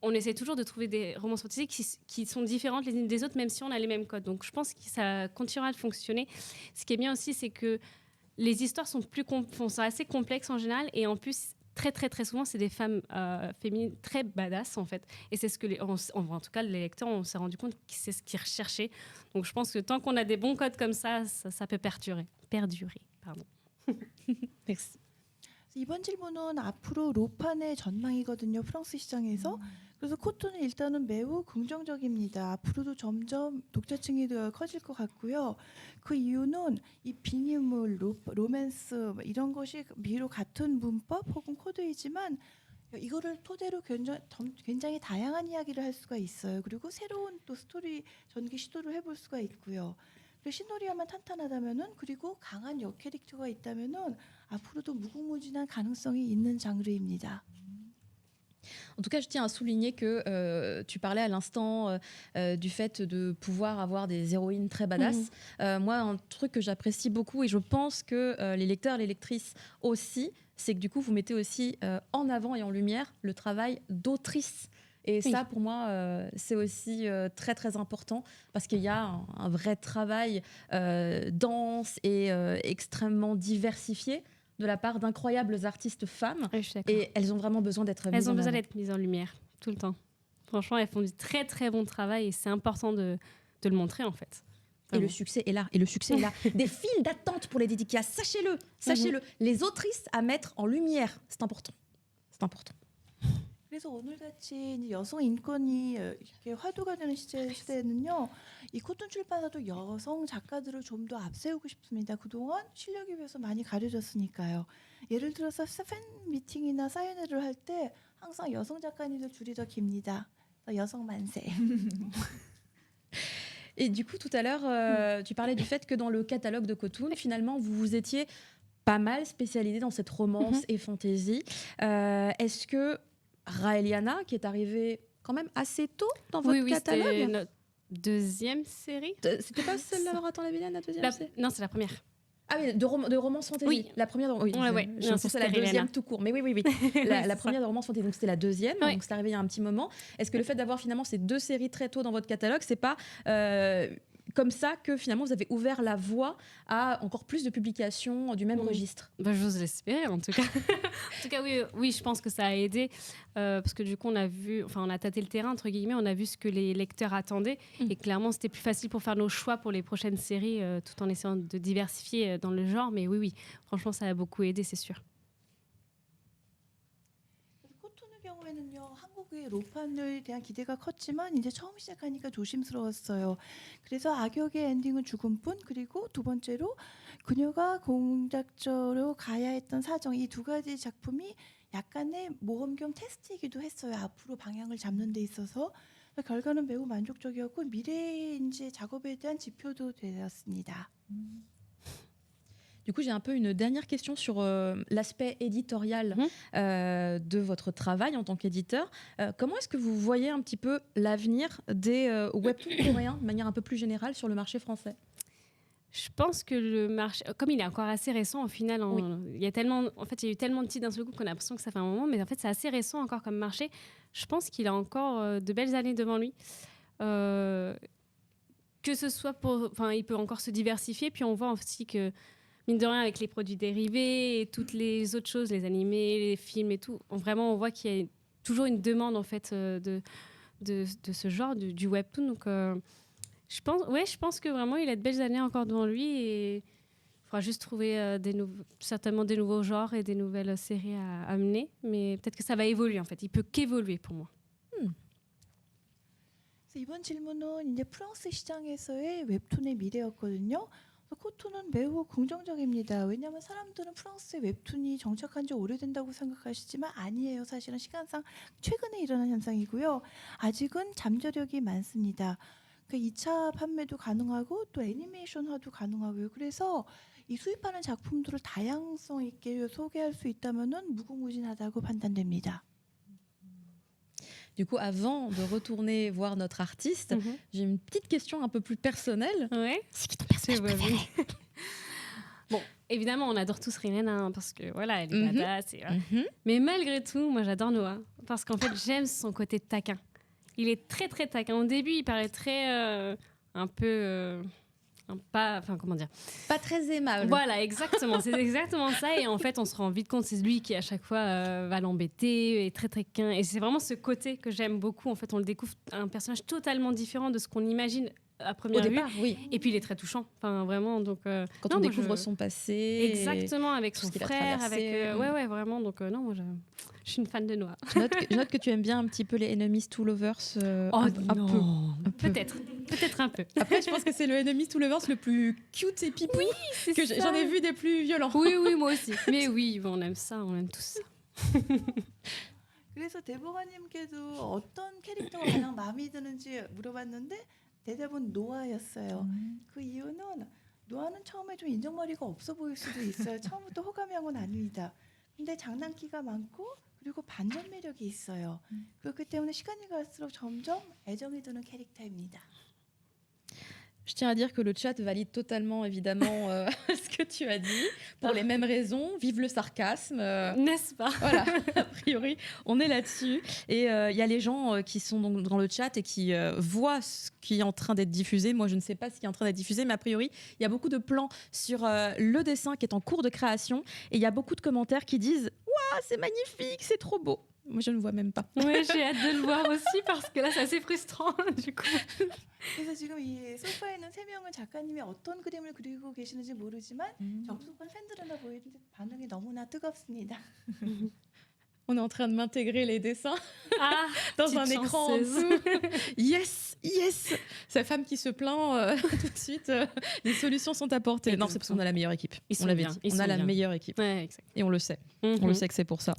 On essaie toujours de trouver des romances fantasy qui sont différentes les unes des autres, même si on a les mêmes codes. Donc, je pense que ça continuera de fonctionner. Ce qui est bien aussi, c'est que les histoires sont assez complexes en général, et en plus, très très très souvent, c'est des femmes féminines très badass en fait. Et c'est ce que en tout cas les lecteurs, on s'est rendu compte que c'est ce qu'ils recherchaient. Donc je pense que tant qu'on a des bons codes comme ça peut perdurer. Pardon. Merci. 이번 질문은 앞으로 로판의 전망이거든요. 프랑스 시장에서. 그래서 코토는 일단은 매우 긍정적입니다. 앞으로도 점점 독자층이 커질 것 같고요. 그 이유는 이 비니물, 로맨스 이런 것이 비록 같은 문법 혹은 코드이지만 이거를 토대로 굉장히 다양한 이야기를 할 수가 있어요. 그리고 새로운 또 스토리 전개 시도를 해볼 수가 있고요. 시노리아만 탄탄하다면은 그리고 강한 역 캐릭터가 있다면은 앞으로도 무궁무진한 가능성이 있는 장르입니다. En tout cas, je tiens à souligner que tu parlais à l'instant du fait de pouvoir avoir des héroïnes très badass. Moi, un truc que j'apprécie beaucoup, et je pense que les lecteurs, les lectrices aussi, c'est que du coup, vous mettez aussi en avant et en lumière le travail d'autrice. Et ça, pour moi, c'est aussi très, très important parce qu'il y a un vrai travail dense et extrêmement diversifié de la part d'incroyables artistes femmes. Ouais, je suis d'accord. Et elles ont vraiment besoin d'être mises en avant. Elles ont besoin d'être mises en lumière tout le temps. Franchement, elles font du très très bon travail et c'est important de le montrer en fait. Et le succès est là. Des files d'attente pour les dédicaces. Sachez-le. Les autrices à mettre en lumière, c'est important. 그래서 오늘같이 이제 여성 인권이 이렇게 화두가 되는 시대에는요, 이 코튼 출판사도 여성 작가들을 좀 더 앞세우고 싶습니다. 그동안 실력에 비해서 많이 가려졌으니까요. 예를 들어서 팬 미팅이나 사인회를 할 때 항상 여성 작가님들 줄이 더 깁니다. 여성 만세. Et du coup, tout à l'heure, tu parlais du fait que dans le catalogue de Cotoon, finalement, vous vous étiez pas mal spécialisé dans cette romance et fantasy. Est-ce que Raeliana, qui est arrivée quand même assez tôt dans votre catalogue, c'était notre deuxième série. C'était pas celle-là, alors attends, la vilaine, la deuxième Non, c'est la première. Ah oui, de romance fantasy. Oui. La première, oui. Ouais. Je Non, pensais c'était la deuxième Raeliana. tout court. Mais oui. La première de romance fantasy, donc c'était la deuxième. Ouais. Donc c'est arrivé il y a un petit moment. Est-ce que le fait d'avoir finalement ces 2 séries très tôt dans votre catalogue, c'est pas comme ça que finalement vous avez ouvert la voie à encore plus de publications du même registre? J'ose l'espérer en tout cas. En tout cas, oui, je pense que ça a aidé parce que du coup, on a tâté le terrain entre guillemets, on a vu ce que les lecteurs attendaient et clairement, c'était plus facile pour faire nos choix pour les prochaines séries, tout en essayant de diversifier dans le genre. Mais oui, franchement, ça a beaucoup aidé, c'est sûr. 코톤의 경우에는요, 한국의 로판에 대한 기대가 컸지만 이제 처음 시작하니까 조심스러웠어요. 그래서 악역의 엔딩은 죽음뿐, 그리고 두 번째로 그녀가 공작저로 가야 했던 사정, 이 두 가지 작품이 약간의 모험 겸 테스트이기도 했어요. 앞으로 방향을 잡는 데 있어서. 결과는 매우 만족적이었고 미래의 이제 작업에 대한 지표도 되었습니다. Du coup, j'ai un peu une dernière question sur l'aspect éditorial de votre travail en tant qu'éditeur. Comment est-ce que vous voyez un petit peu l'avenir des webtoons coréens de manière un peu plus générale sur le marché français? Je pense que le marché, comme il est encore assez récent, au final, il y a eu tellement de titres d'un seul coup qu'on a l'impression que ça fait un moment, mais en fait, c'est assez récent encore comme marché. Je pense qu'il a encore de belles années devant lui. Que ce soit il peut encore se diversifier, puis on voit aussi que mine de rien, avec les produits dérivés et toutes les autres choses, les animés, les films et tout, on voit qu'il y a toujours une demande en fait de ce genre, du webtoon. Donc, je pense que vraiment, il a de belles années encore devant lui et il faudra juste trouver certainement des nouveaux genres et des nouvelles séries à amener. Mais peut-être que ça va évoluer en fait. Il peut qu'évoluer pour moi. 이번 질문은 이제 프랑스 시장에서의 웹툰의 미래였거든요. 코톤은 매우 긍정적입니다. 왜냐하면 사람들은 프랑스의 웹툰이 정착한 지 오래된다고 생각하시지만 아니에요. 사실은 시간상 최근에 일어난 현상이고요. 아직은 잠재력이 많습니다. 그러니까 2차 판매도 가능하고 또 애니메이션화도 가능하고요. 그래서 이 수입하는 작품들을 다양성 있게 소개할 수 있다면은 무궁무진하다고 판단됩니다. Du coup, avant de retourner voir notre artiste, j'ai une petite question un peu plus personnelle. Ouais. C'est qui ton personnage préféré? Bon, évidemment, on adore tous Rilena parce que voilà, elle est badass. Mais malgré tout, moi, j'adore Noah parce qu'en fait, j'aime son côté taquin. Il est très, très taquin. Au début, il paraît très un peu... comment dire, pas très aimable. Voilà, exactement, c'est exactement ça. Et en fait, on se rend vite compte, c'est lui qui à chaque fois va l'embêter, est très taquin. Et c'est vraiment ce côté que j'aime beaucoup. En fait, on le découvre un personnage totalement différent de ce qu'on imagine à première Au vue. départ, oui. Et puis il est très touchant. Enfin, vraiment. Donc quand on découvre son passé, exactement, avec son frère, avec ouais, vraiment. Donc non, moi, je suis une fan de Noah. Je note que tu aimes bien un petit peu les Enemies to Lovers. Un peu. Peut-être un peu. Après, je pense que c'est le Enemies to Lovers le plus cute et pipou que j'en ai vu des plus violents. Oui, moi aussi. Mais oui, on aime ça, on aime tous ça. 그래서 대보가님께도 어떤 캐릭터가 가장 마음에 드는지 물어봤는데 대답은 노아였어요. 그 이유는 노아는 처음에 좀 인정머리가 없어 보일 수도 있어요. 처음부터 호감형은 아닙니다. 근데 장난기가 많고 그리고 반전 매력이 있어요. 그렇기 때문에 시간이 갈수록 점점 애정이 드는 캐릭터입니다. Je tiens à dire que le chat valide totalement, évidemment, ce que tu as dit, pour les mêmes raisons. Vive le sarcasme. N'est-ce pas? Voilà, a priori, on est là-dessus. Et il y a les gens qui sont donc dans le chat et qui voient ce qui est en train d'être diffusé. Moi, je ne sais pas ce qui est en train d'être diffusé, mais a priori, il y a beaucoup de plans sur le dessin qui est en cours de création. Et il y a beaucoup de commentaires qui disent « Waouh, c'est magnifique, c'est trop beau !» Moi, je ne vois même pas. Ouais, j'ai hâte de le voir aussi parce que là, c'est assez frustrant du coup. 그래서 지금 이 소파에 있는 세 명은 작가님이 어떤 그림을 그리고 계시는지 모르지만 정수권 팬들은 보이는데 반응이 너무나 뜨겁습니다. On est en train de m'intégrer les dessins dans un écran en dessous. Yes. Sa femme qui se plaint tout de suite. Les solutions sont apportées. Non, c'est parce qu'on a la meilleure équipe. On l'avait dit. On a la meilleure équipe. Ouais, exact. Et on le sait. On le sait que c'est pour ça.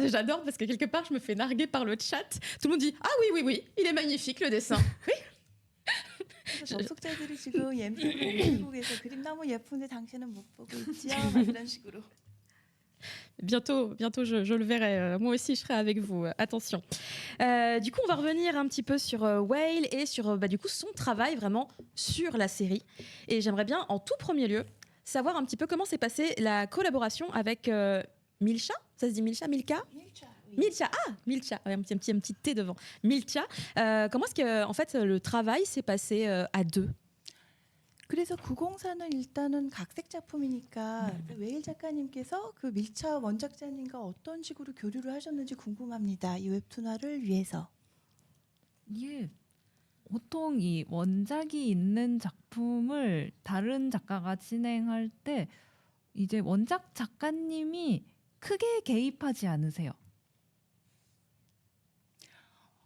J'adore parce que quelque part, je me fais narguer par le chat. Tout le monde dit « Ah oui, il est magnifique le dessin. » Oui. 접속자들이 지금 예쁘게 보고 계세요. 그림 너무 예쁜데 당신은 못 보고 있지요? 막 이런 식으로. Bientôt, je le verrai. Moi aussi, je serai avec vous. Attention. Du coup, on va revenir un petit peu sur Whale et sur du coup, son travail vraiment sur la série. Et j'aimerais bien, en tout premier lieu, savoir un petit peu comment s'est passée la collaboration avec Milcha. Ça se dit Milcha, Milka Milcha, Milcha, ouais, un petit T devant. Milcha, comment est-ce que en fait le travail s'est passé à deux? 그래서 904는 일단은 각색 작품이니까 웨일 작가님께서 그 밀차 원작자님과 어떤 식으로 교류를 하셨는지 궁금합니다. 이 웹툰화를 위해서. 이게 보통 이 원작이 있는 작품을 다른 작가가 진행할 때 이제 원작 작가님이 크게 개입하지 않으세요.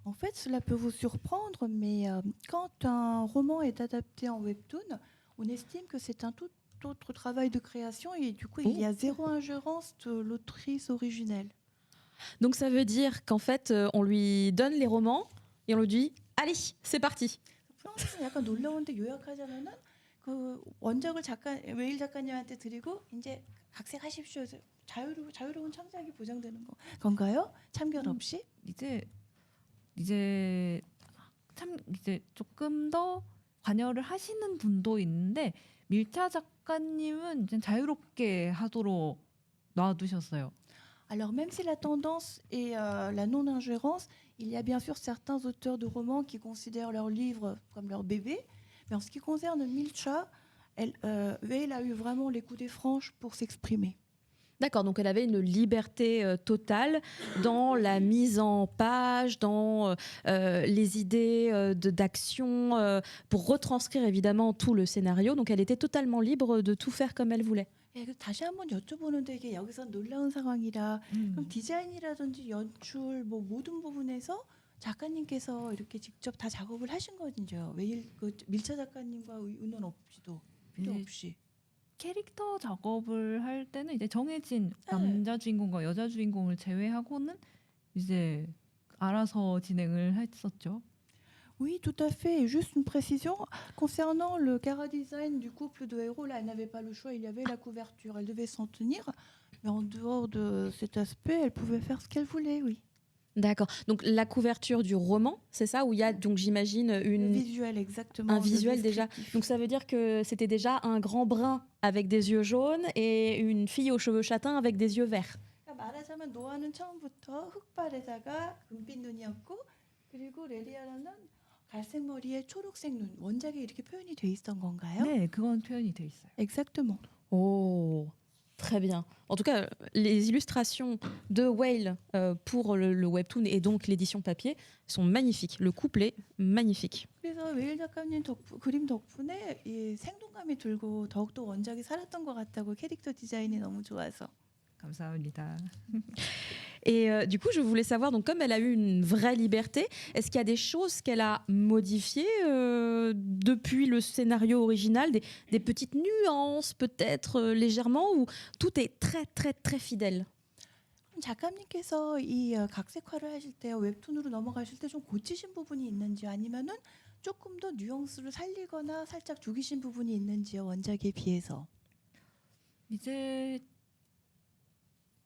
En fait, cela peut vous surprendre, mais quand un roman est adapté en webtoon, on estime que c'est un tout autre travail de création et du coup, il y a zéro ingérence de l'autrice originelle. Donc ça veut dire qu'en fait, on lui donne les romans et on lui dit allez, c'est parti. 프랑스는 약간 놀라운데 요약하자면은 그 원작을 웨일 작가님한테 드리고 이제 각색하십시오. 자유로운 창작이 보장되는 건가요? 참견 없이? 이제 참 이제 조금 더 관여를 하시는 분도 있는데 밀차 작가님은 이제 자유롭게 하도록 놔두셨어요. Alors même si la tendance est la non-ingérence, il y a bien sûr certains auteurs de romans qui considèrent leurs livres comme leur bébé. Mais en ce qui concerne Milcha, Whale a eu vraiment les coudées franches pour s'exprimer. D'accord, donc elle avait une liberté totale dans la mise en page, dans les idées d'action, pour retranscrire évidemment tout le scénario. Donc elle était totalement libre de tout faire comme elle voulait. 다시 한번 여쭤보는데 이게 여기서 놀라운 상황이라 그럼 디자인이라든지 연출 뭐 모든 부분에서 작가님께서 이렇게 직접 다 작업을 하신 거죠? 웨일 밀차 작가님과 의논 없이도 필요 없이. 캐릭터 작업을 할 때는 이제 정해진 남자 주인공과 여자 주인공을 제외하고는 이제 알아서 진행을 했었죠. Oui, tout à fait. Et juste une précision concernant le chara-design du couple de héros. Là, elle n'avait pas le choix. Il y avait la couverture. Elle devait s'en tenir. Mais en dehors de cet aspect, elle pouvait faire ce qu'elle voulait, oui. D'accord. Donc la couverture du roman, c'est ça où il y a donc j'imagine Le visuel, exactement. un visuel déjà. Donc ça veut dire que c'était déjà un grand brun avec des yeux jaunes et une fille aux cheveux châtains avec des yeux verts. 말하자면 노아는 처음부터 흑발에다가 금빛 눈이었고 그리고 레리아라는 갈색 머리에 초록색 눈. 원작에 이렇게 표현이 돼 있던 건가요? 네, 그건 표현이 돼 있어요. Exactement. Oh, très bien. En tout cas, les illustrations de Whale pour le webtoon et donc l'édition papier sont magnifiques. Le couplet, magnifique. 그래서 웨일 작가님 그림 덕분에 이 생동감이 들고 더욱더 원작이 살았던 것 같다고 캐릭터 디자인이 너무 좋아서. 감사합니다. Et du coup, je voulais savoir, donc comme elle a eu une vraie liberté, est-ce qu'il y a des choses qu'elle a modifiées depuis le scénario original, des petites nuances peut-être légèrement, ou tout est très très très fidèle? 작가님께서 이 각색화를 하실 때 웹툰으로 넘어가실 때 좀 고치신 부분이 있는지 아니면은 조금 더 뉘앙스를 살리거나 살짝 죽이신 부분이 있는지요, 원작에 비해서. 이제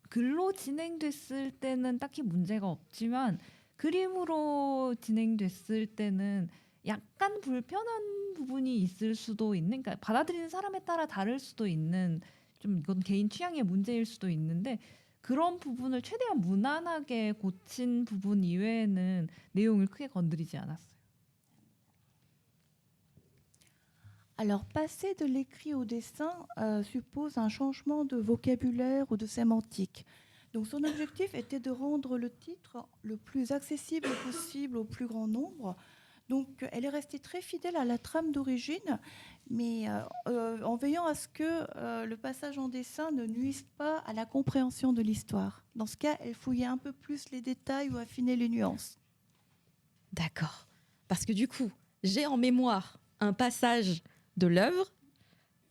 글로 진행됐을 때는 딱히 문제가 없지만 그림으로 진행됐을 때는 약간 불편한 부분이 있을 수도 있는, 그러니까 받아들이는 사람에 따라 다를 수도 있는, 좀 이건 개인 취향의 문제일 수도 있는데 그런 부분을 최대한 무난하게 고친 부분 이외에는 내용을 크게 건드리지 않았어요. Alors, passer de l'écrit au dessin suppose un changement de vocabulaire ou de sémantique. Donc, son objectif était de rendre le titre le plus accessible possible au plus grand nombre. Donc, elle est restée très fidèle à la trame d'origine, mais en veillant à ce que le passage en dessin ne nuise pas à la compréhension de l'histoire. Dans ce cas, elle fouillait un peu plus les détails ou affinait les nuances. D'accord. Parce que du coup, j'ai en mémoire un passage de l'œuvre.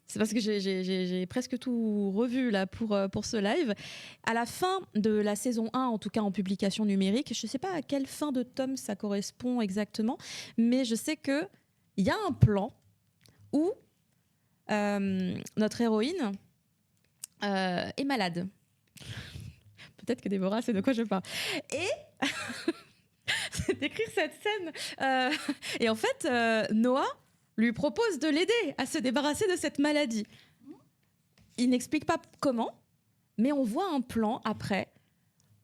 C'est parce que j'ai presque tout revu là pour ce live. À la fin de la saison 1, en tout cas en publication numérique, je ne sais pas à quelle fin de tome ça correspond exactement, mais je sais que il y a un plan où notre héroïne est malade. Peut-être que Déborah sait de quoi je parle. Et c'est d'écrire cette scène. Et en fait, Noah lui propose de l'aider à se débarrasser de cette maladie. Il n'explique pas comment, mais on voit un plan après.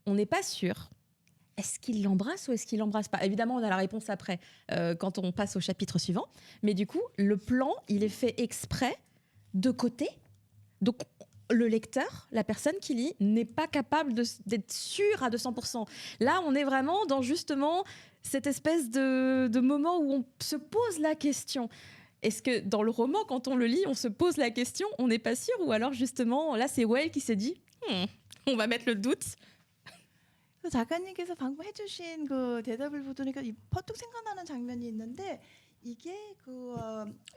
On n'est pas sûr. Est-ce qu'il l'embrasse ou est-ce qu'il l'embrasse pas? Évidemment, on a la réponse après, quand on passe au chapitre suivant. Mais du coup, le plan, il est fait exprès de côté. Donc, le lecteur, la personne qui lit, n'est pas capable d'être sûr à 200%. Là, on est vraiment dans justement cette espèce de moment où on se pose la question. Est-ce que dans le roman, quand on le lit, on se pose la question, on n'est pas sûr? Ou alors justement, là, c'est Whale qui s'est dit, on va mettre le doute. 작가님께서 방금 해주신 그 대답을 보니까 퍼뜩 생각나는 장면이 있는데 이게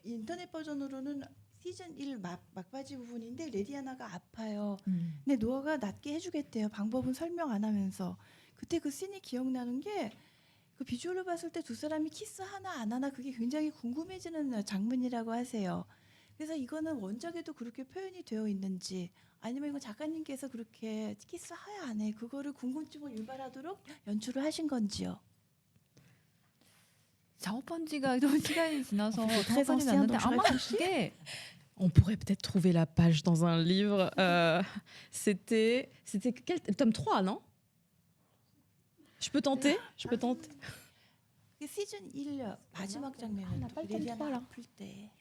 인터넷 버전으로는 시즌 1 막바지 부분인데 레디아나가 아파요. 근데 노아가 낫게 해주겠대요. 방법은 설명 안 하면서. 그때 그 씬이 기억나는 게 그 비주얼을 봤을 때 두 사람이 키스하나 안 하나 그게 굉장히 궁금해지는 장면이라고 하세요. 그래서 이거는 원작에도 그렇게 표현이 되어 있는지 아니면 이거 작가님께서 그렇게 키스해야 안 해 그거를 궁금증을 유발하도록 연출을 하신 건지요? 작업한 지가 좀 시간이 지나서 très 작업이 ancien, 났는데 donc je 아마 réfléchis. 그게 On pourrait peut-être trouver la page dans un livre. C'était quel tome 3, non? Je peux tenter? 그 시즌 1 마지막 장면은 나 빨리 좀 레디아나 틀어라. 아플 때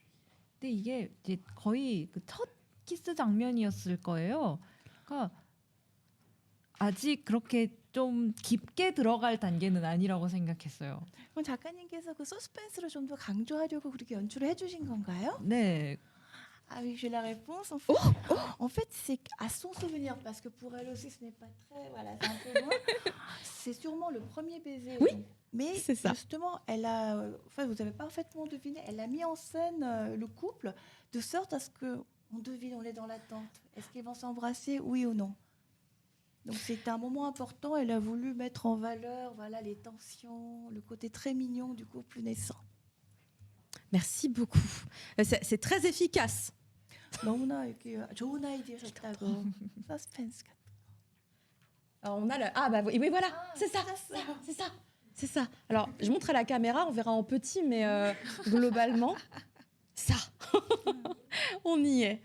근데 이게 이제 거의 그 첫 키스 장면이었을 거예요. 그러니까 아직 그렇게 좀 깊게 들어갈 단계는 아니라고 생각했어요. 그럼 작가님께서 그 서스펜스를 좀 더 강조하려고 그렇게 연출을 해주신 건가요? 네, Ah oui, j'ai la réponse. En fait, c'est à son souvenir, parce que pour elle aussi, ce n'est pas très... Voilà, c'est un peu loin. C'est sûrement le premier baiser. Oui, mais c'est ça. justement, elle a... Enfin, vous avez parfaitement deviné, elle a mis en scène le couple de sorte à ce qu'on devine, on est dans l'attente. Est-ce qu'ils vont s'embrasser, oui ou non? Donc c'est un moment important, elle a voulu mettre en valeur voilà, les tensions, le côté très mignon du couple naissant. Merci beaucoup. C'est très efficace. 너무나 이렇게 좋은 아이디어셨다고. 서스펜스 같은. Alors on a le... Ah bah oui, oui, voilà, c'est ça. C'est ça. Alors, je montre à la caméra, on verra en petit, mais globalement, ça. On y est.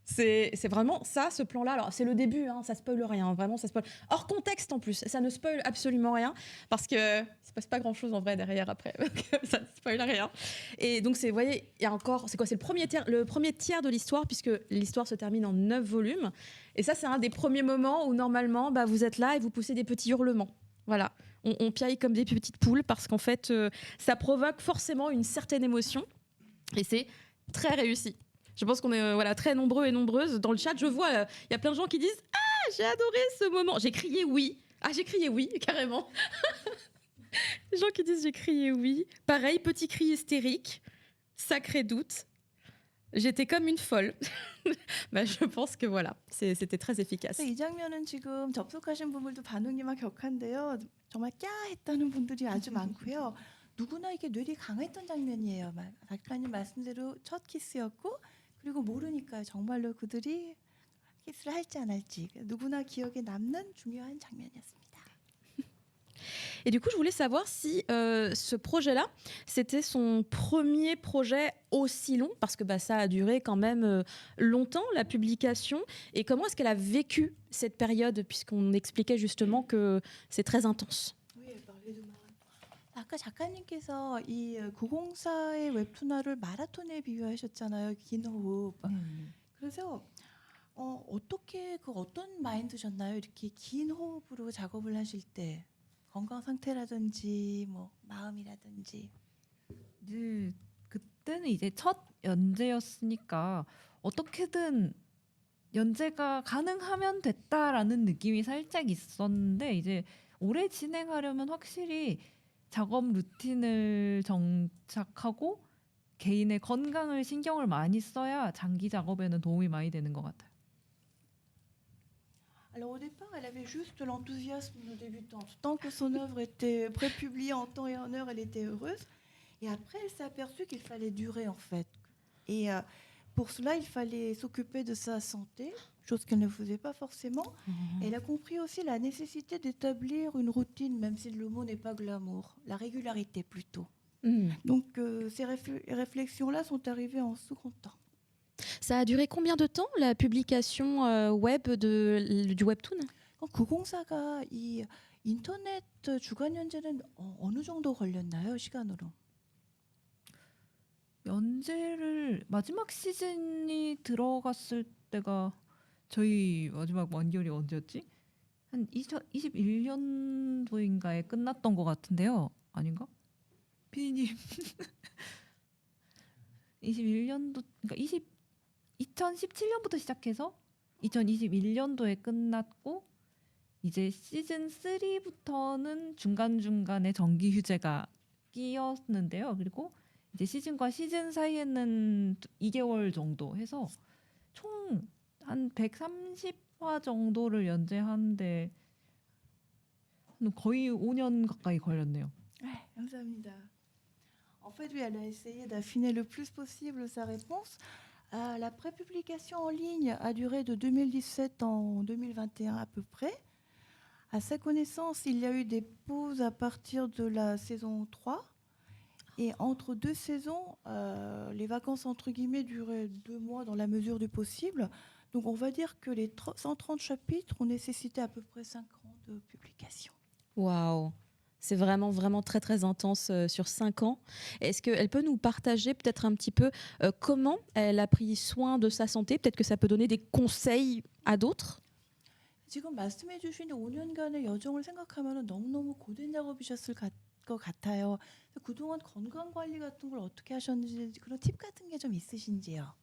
C'est vraiment ça, ce plan-là. Alors, c'est le début, hein, ça spoil rien, vraiment, ça spoil. Hors contexte en plus, ça ne spoil absolument rien, parce que ça se passe pas grand-chose en vrai derrière après, donc ça ne spoil rien. Et donc, vous voyez, il y a encore, c'est quoi? C'est le premier tiers de l'histoire, puisque l'histoire se termine en 9 volumes. Et ça, c'est un des premiers moments où, normalement, bah, vous êtes là et vous poussez des petits hurlements. Voilà. On piaille comme des petites poules, parce qu'en fait, ça provoque forcément une certaine émotion. Et c'est très réussi. Je pense qu'on est voilà, très nombreux et nombreuses. Dans le chat, je vois, il y a plein de gens qui disent « Ah, j'ai adoré ce moment !» J'ai crié oui. Ah, j'ai crié oui, carrément. Les gens qui disent « J'ai crié oui ». Pareil, petit cri hystérique, sacré doute. J'étais comme une folle. Bah, je pense que voilà, c'était très efficace. 이 장면은 지금 접속하신 분들도 반응이 막 격한데요. 정말 꺄 했다는 분들이 아주 많고요. 누구나 이게 뇌리 강했던 장면이에요. 작가님 말씀대로 첫 키스였고 그리고 모르니까요. 정말로 그들이 키스를 할지 안 할지 누구나 기억에 남는 중요한 장면이었습니다. Et du coup, je voulais savoir si ce projet-là, c'était son premier projet aussi long, parce que bah, ça a duré quand même longtemps, la publication. Et comment est-ce qu'elle a vécu cette période, puisqu'on expliquait justement que c'est très intense. 아까 작가님께서 이 904의 웹툰화를 마라톤에 비유하셨잖아요. 긴 호흡. 그래서 어떻게 어떤 마인드셨나요? 이렇게 긴 호흡으로 작업을 하실 때 건강 상태라든지 뭐 마음이라든지. 네, 그때는 이제 첫 연재였으니까 어떻게든 연재가 가능하면 됐다라는 느낌이 살짝 있었는데 이제 오래 진행하려면 확실히 작업 루틴을 정착하고 개인의 건강을 신경을 많이 써야 장기 작업에는 도움이 많이 되는 것 같아요. Alors au départ, elle avait juste l'enthousiasme de débutante. Tant que son œuvre était prépubliée en temps et en heure, elle était heureuse. Et après, elle s'est aperçue qu'il fallait durer, en fait. Et pour cela, il fallait s'occuper de sa santé, chose qu'elle ne faisait pas forcément. Et elle a compris aussi la nécessité d'établir une routine, même si le mot n'est pas glamour, la régularité plutôt. Donc, ces réflexions-là sont arrivées en second temps. Ça a duré combien de temps, la publication web du webtoon? 구공사가 이 인터넷 주간 연재는 어느 정도 걸렸나요, 시간으로? 연재를 마지막 시즌이 들어갔을 때가 저희 마지막 완결이 언제였지? 한 2021년도인가에 끝났던 것 같은데요. 아닌가? 피디님 21년도 그러니까 2017년부터 시작해서 2021년도에 끝났고 이제 시즌 3부터는 중간중간에 정기 휴재가 끼었는데요. 그리고 이제 시즌과 시즌 사이에는 2개월 정도 해서 총 한 130화 정도를 연재하는데 거의 5년 가까이 걸렸네요. 감사합니다. En fait, oui, elle a essayé d'affiner le plus possible sa réponse. La prépublication en ligne a duré de 2017 en 2021 à peu près. À sa connaissance, il y a eu des pauses à partir de la saison 3. Et entre deux saisons, les vacances entre guillemets duraient 2 mois dans la mesure du possible. Donc on va dire que les 130 chapitres ont nécessité à peu près 5 ans de publication. Waouh, c'est vraiment, vraiment très, très intense sur 5 ans. Est-ce qu'elle peut nous partager peut-être un petit peu comment elle a pris soin de sa santé? Peut-être que ça peut donner des conseils à d'autres. 지금 말씀해 주신 5년간의 여정을 생각하면 너무너무 고된 작업이셨을 것 같아요. 그동안 건강관리 같은 걸 어떻게 하셨는지 그런 팁 같은 게 좀 있으신지요?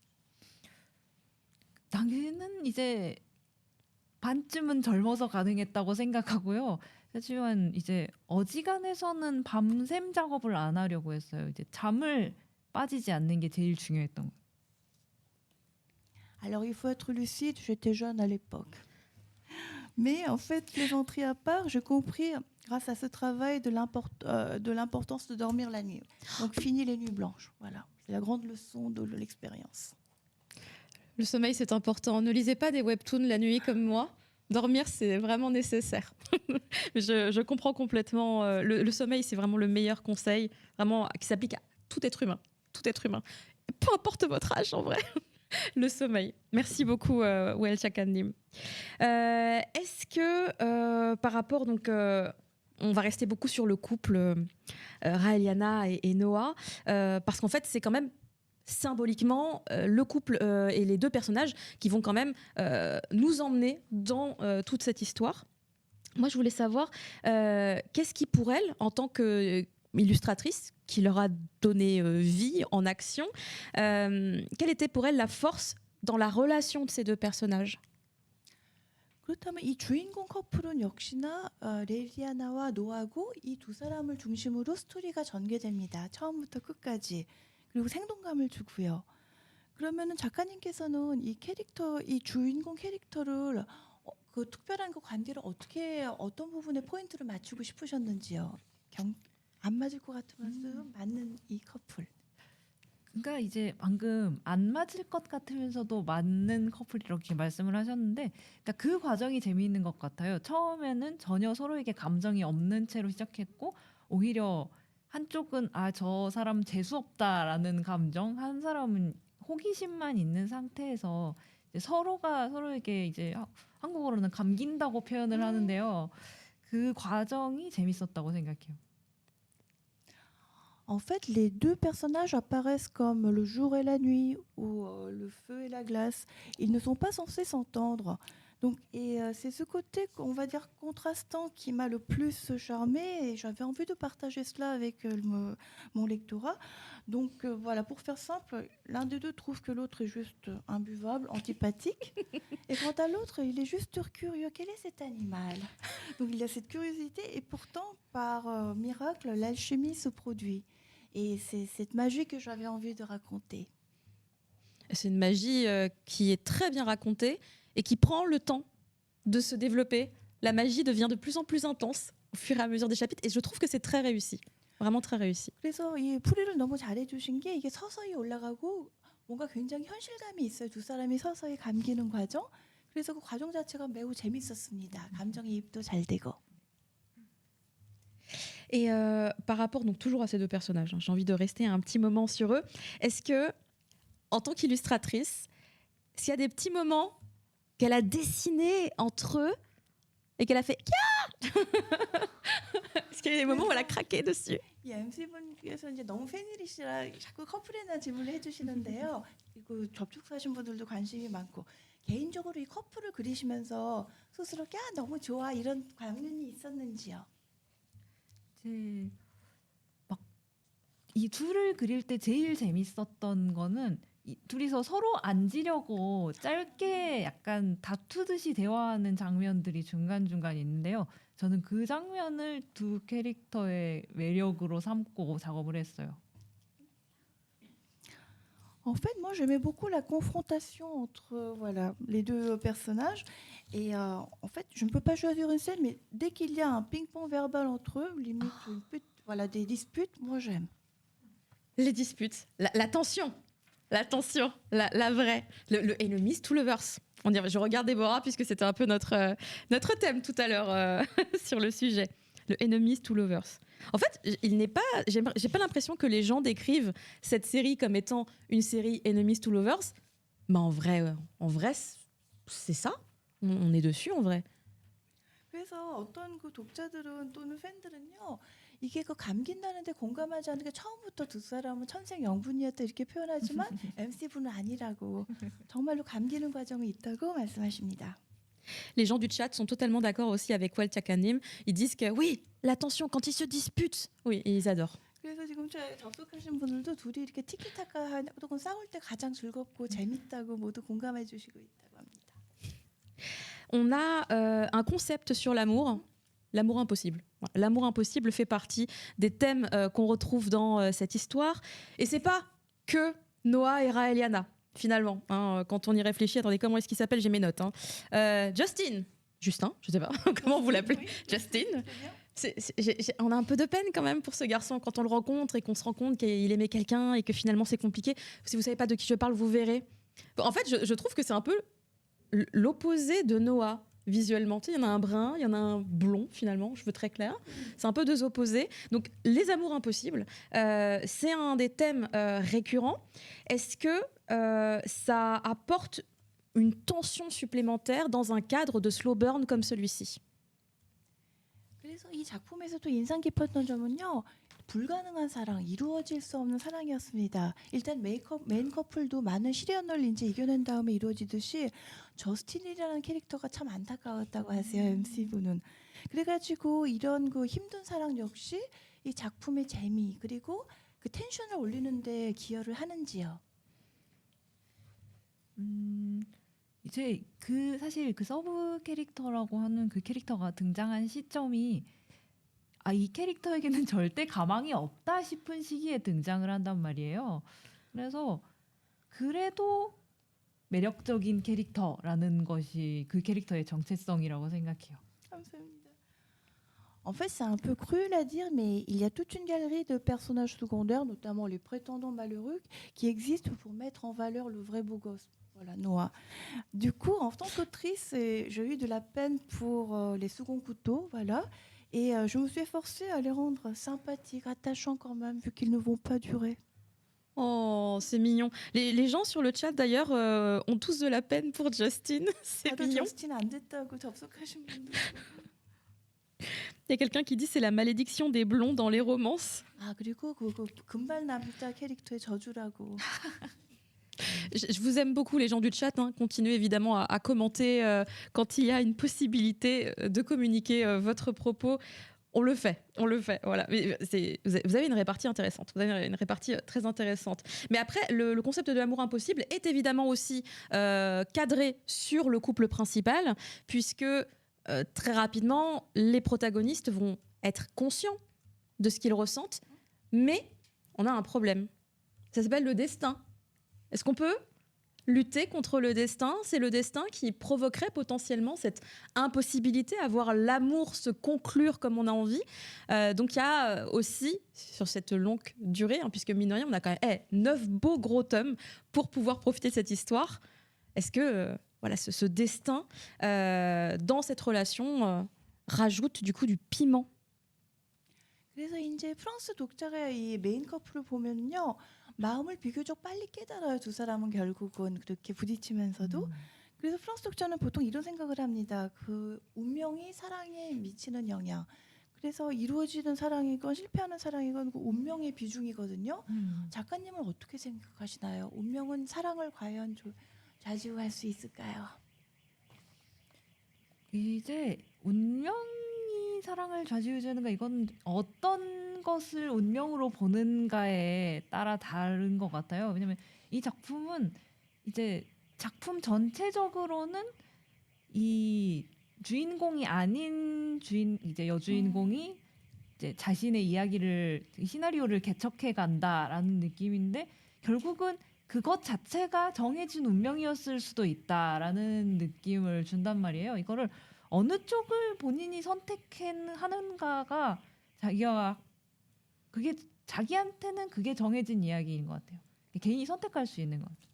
당신은 이제 반쯤은 젊어서 가능했다고 생각하고요. 하지만 이제 어지간해서는 밤샘 작업을 안 하려고 했어요. 이제 잠을 빠지지 않는 게 제일 중요했던 거예요. Alors il faut être lucide, j'étais jeune à l'époque. Mais en fait, plaisanterie à part, j'ai compris grâce à ce travail de l'importance de dormir la nuit. Donc fini les nuits blanches. Voilà, c'est la grande leçon de l'expérience. Le sommeil, c'est important. Ne lisez pas des webtoons la nuit comme moi. Dormir, c'est vraiment nécessaire. je comprends complètement. Le sommeil, c'est vraiment le meilleur conseil, vraiment qui s'applique à tout être humain. Tout être humain. Peu importe votre âge, en vrai. Le sommeil. Merci beaucoup, Wael Chakandim. Est-ce que, par rapport, donc, on va rester beaucoup sur le couple Raeliana et Noah, parce qu'en fait, c'est quand même symboliquement le couple et les deux personnages qui vont quand même nous emmener dans toute cette histoire. Moi, je voulais savoir qu'est-ce qui, pour elle, en tant qu'illustratrice, qui leur a donné vie en action, quelle était pour elle la force dans la relation de ces deux personnages? 그렇다면 이 주인공 커플은 역시나 레리아나와 노아고 이 두 사람을 중심으로 스토리가 전개됩니다. 처음부터 끝까지. 그리고 생동감을 주고요. 그러면은 작가님께서는 이 캐릭터, 이 주인공 캐릭터를 그 특별한 그 관계를 어떻게 어떤 부분에 포인트를 맞추고 싶으셨는지요? 안 맞을 것 같으면서 맞는 이 커플. 그러니까 이제 방금 안 맞을 것 같으면서도 맞는 커플 이렇게 말씀을 하셨는데, 그러니까 그 과정이 재미있는 것 같아요. 처음에는 전혀 서로에게 감정이 없는 채로 시작했고 오히려 한쪽은 저 사람 재수 없다라는 감정, 한 사람은 호기심만 있는 상태에서 이제 서로가 서로에게 이제 한국어로는 감긴다고 표현을 하는데요. 그 과정이 재밌었다고 생각해요. En fait, les deux personnages apparaissent comme le jour et la nuit ou le feu et la glace. Ils ne sont pas censés s'entendre. Donc, c'est ce côté, on va dire, contrastant qui m'a le plus charmé et j'avais envie de partager cela avec mon lectorat. Donc voilà, pour faire simple, l'un des deux trouve que l'autre est juste imbuvable, antipathique. Et quant à l'autre, il est juste curieux. Quel est cet animal? Donc il a cette curiosité et pourtant, par miracle, l'alchimie se produit. Et c'est cette magie que j'avais envie de raconter. C'est une magie qui est très bien racontée et qui prend le temps de se développer. La magie devient de plus en plus intense au fur et à mesure des chapitres et je trouve que c'est très réussi. vraiment très réussi. 그래서 이 풀이를 너무 잘해주신 게 이게 서서히 올라가고 뭔가 굉장히 현실감이 있어요. 두 사람이 서서히 감기는 과정. 그래서 그 과정 자체가 매우 재밌었습니다. 감정이입도 잘 되고. Et par rapport donc toujours à ces deux personnages, j'ai envie de rester un petit moment sur eux. Est-ce que, en tant qu'illustratrice, est-ce qu'il y a des petits moments qu'elle a dessinés entre eux et qu'elle a fait Kia Est-ce qu'il y a des moments où elle a craqué dessus? 이 MC분께서 이제 너무 팬이시라 자꾸 커플에 대한 질문을 해주시는데요. 그리고 접촉하신 분들도 관심이 많고 개인적으로 이 커플을 그리시면서 스스로 야 너무 좋아 이런 장면이 있었는지요? 이제 막 이 둘을 그릴 때 제일 재밌었던 거는 이 둘이서 서로 앉으려고 짧게 약간 다투듯이 대화하는 장면들이 중간중간 있는데요. 저는 그 장면을 두 캐릭터의 매력으로 삼고 작업을 했어요. En fait, moi, j'aimais beaucoup la confrontation entre voilà, les deux personnages. Et en fait, je ne peux pas choisir une scène, mais dès qu'il y a un ping-pong verbal entre eux, limite voilà, des disputes, moi, j'aime. Les disputes, la tension, la vraie, le enemies to lovers. On dirait, je regarde Déborah puisque c'était un peu notre thème tout à l'heure sur le sujet. Le enemies to lovers. En fait, j'ai pas l'impression que les gens décrivent cette série comme étant une série enemies to lovers, mais en vrai, c'est ça. On est dessus en vrai. 그래서 어떤 그 독자들은 또는 팬들은요, 이게 그 감긴다는데 공감하지 않는 게 처음부터 두 사람은 천생연분이었다 이렇게 표현하지만 MC분은 아니라고 정말로 감기는 과정이 있다고 말씀하십니다. Les gens du chat sont totalement d'accord aussi avec Walt Chakanim. Ils disent que oui, la tension quand ils se disputent, oui, ils adorent. 그래서 지금 접속하신 분들도 둘이 이렇게 티키타카 하고 싸울 때 가장 즐겁고 재밌다고 모두 공감해 주시고 있다고 합니다. On a un concept sur l'amour, l'amour impossible. L'amour impossible fait partie des thèmes qu'on retrouve dans cette histoire. Et c'est pas que Noah et Raeliana, finalement. Hein, quand on y réfléchit, attendez, comment est-ce qu'il s'appelle? J'ai mes notes. Hein. Justin, je sais pas comment vous l'appelez. Justin. On a un peu de peine quand même pour ce garçon quand on le rencontre et qu'on se rend compte qu'il aimait quelqu'un et que finalement c'est compliqué. Si vous savez pas de qui je parle, vous verrez. En fait, je trouve que c'est un peu l'opposé de Noah visuellement. Tu sais, il y en a un brun, il y en a un blond finalement, je veux très clair. C'est un peu deux opposés. Donc les amours impossibles, c'est un des thèmes récurrents. Est-ce que ça apporte une tension supplémentaire dans un cadre de slow burn comme celui-ci? 그래서 이 작품에서도 인상 깊었던 점은요. 불가능한 사랑, 이루어질 수 없는 사랑이었습니다. 일단 메인 커플도 많은 시련을 이제 이겨낸 다음에 이루어지듯이 저스틴이라는 캐릭터가 참 안타까웠다고 하세요. MC분은. 그래가지고 이런 그 힘든 사랑 역시 이 작품의 재미 그리고 그 텐션을 올리는데 기여를 하는지요. 이제 사실 그 서브 캐릭터라고 하는 그 캐릭터가 등장한 시점이 이 캐릭터에게는 절대 가망이 없다 싶은 시기에 등장을 한단 말이에요. 그래서 그래도 매력적인 캐릭터라는 것이 그 캐릭터의 정체성이라고 생각해요. 감사합니다. En fait, c'est un peu cruel à dire, mais il y a toute une galerie de personnages secondaires, notamment les prétendants malheureux, qui existent pour mettre en valeur le vrai beau gosse. Voilà, Noah. Du coup, en tant qu'autrice, j'ai eu de la peine pour les seconds couteaux, voilà. Et je me suis efforcée à les rendre sympathiques, attachants quand même, vu qu'ils ne vont pas durer. Oh, c'est mignon. Les gens sur le chat d'ailleurs ont tous de la peine pour Justin. C'est mignon. 저스틴 안 됐다고 접속하신 분들. Il y a quelqu'un qui dit c'est la malédiction des blonds dans les romances. 아 그리고 그 금발 남자 캐릭터의 저주라고. Je vous aime beaucoup les gens du chat. Hein. Continuez évidemment à commenter quand il y a une possibilité de communiquer votre propos. On le fait. Voilà. Mais vous avez une répartie intéressante. Vous avez une répartie très intéressante. Mais après, le concept de l'amour impossible est évidemment aussi cadré sur le couple principal, puisque très rapidement, les protagonistes vont être conscients de ce qu'ils ressentent, mais on a un problème. Ça s'appelle le destin. Est-ce qu'on peut lutter contre le destin. C'est le destin qui provoquerait potentiellement cette impossibilité à voir l'amour se conclure comme on a envie. Donc il y a aussi, sur cette longue durée, puisque mine de rien, on a quand même 9 beaux gros tomes pour pouvoir profiter de cette histoire. Est-ce que voilà, ce destin dans cette relation rajoute du coup du piment? 그래서 이제 프랑스 독자가 이 메인 커플을 보면요, 마음을 비교적 빨리 깨달아요. 두 사람은 결국은 그렇게 부딪히면서도. 그래서 프랑스 독자는 보통 이런 생각을 합니다. 그 운명이 사랑에 미치는 영향. 그래서 이루어지는 사랑이건 실패하는 사랑이건 그 운명의 비중이거든요. 작가님은 어떻게 생각하시나요? 운명은 사랑을 과연 좌지우할 수 있을까요? 이제 운명이 사랑을 좌지우지하는가 이건 어떤 것을 운명으로 보는가에 따라 다른 것 같아요. 왜냐면 이 작품은 이제 작품 전체적으로는 이 주인공이 아닌 이제 여주인공이 이제 자신의 이야기를 시나리오를 개척해 간다라는 느낌인데 결국은 그것 자체가 정해진 운명이었을 수도 있다라는 느낌을 준단 말이에요. 이거를 어느 쪽을 본인이 선택하는가가 그게 자기한테는 그게 정해진 이야기인 것 같아요. 개인이 선택할 수 있는 것 같아요.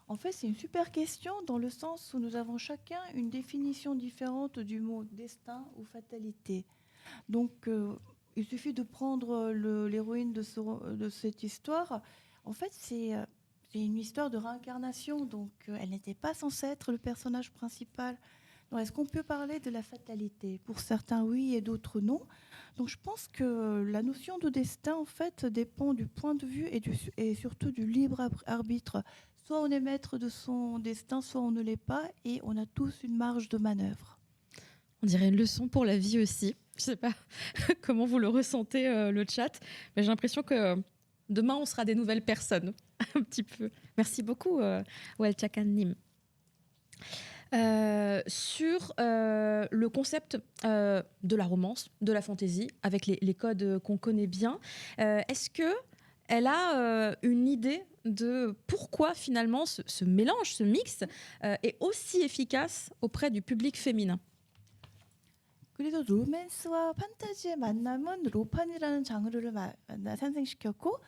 En fait, c'est une super question dans le sens où nous avons chacun une définition différente du mot destin ou fatalité. Donc, il suffit de prendre l'héroïne de cette histoire. En fait, c'est une histoire de réincarnation, donc elle n'était pas censée être le personnage principal. Donc, est-ce qu'on peut parler de la fatalité? Pour certains, oui, et d'autres, non. Donc, je pense que la notion de destin, en fait, dépend du point de vue et surtout du libre arbitre. Soit on est maître de son destin, soit on ne l'est pas, et on a tous une marge de manœuvre. On dirait une leçon pour la vie aussi. Je sais pas comment vous le ressentez, le chat, mais j'ai l'impression que demain, on sera des nouvelles personnes, un petit peu. Merci beaucoup, Welchakan Nim. Sur le concept de la romance, de la fantaisie, avec les codes qu'on connaît bien, est-ce qu'elle a une idée de pourquoi finalement ce mélange, ce mix est aussi efficace auprès du public féminin? 그래서 로맨스와 판타지의 만남은 로판이라는 장르를 탄생시켰고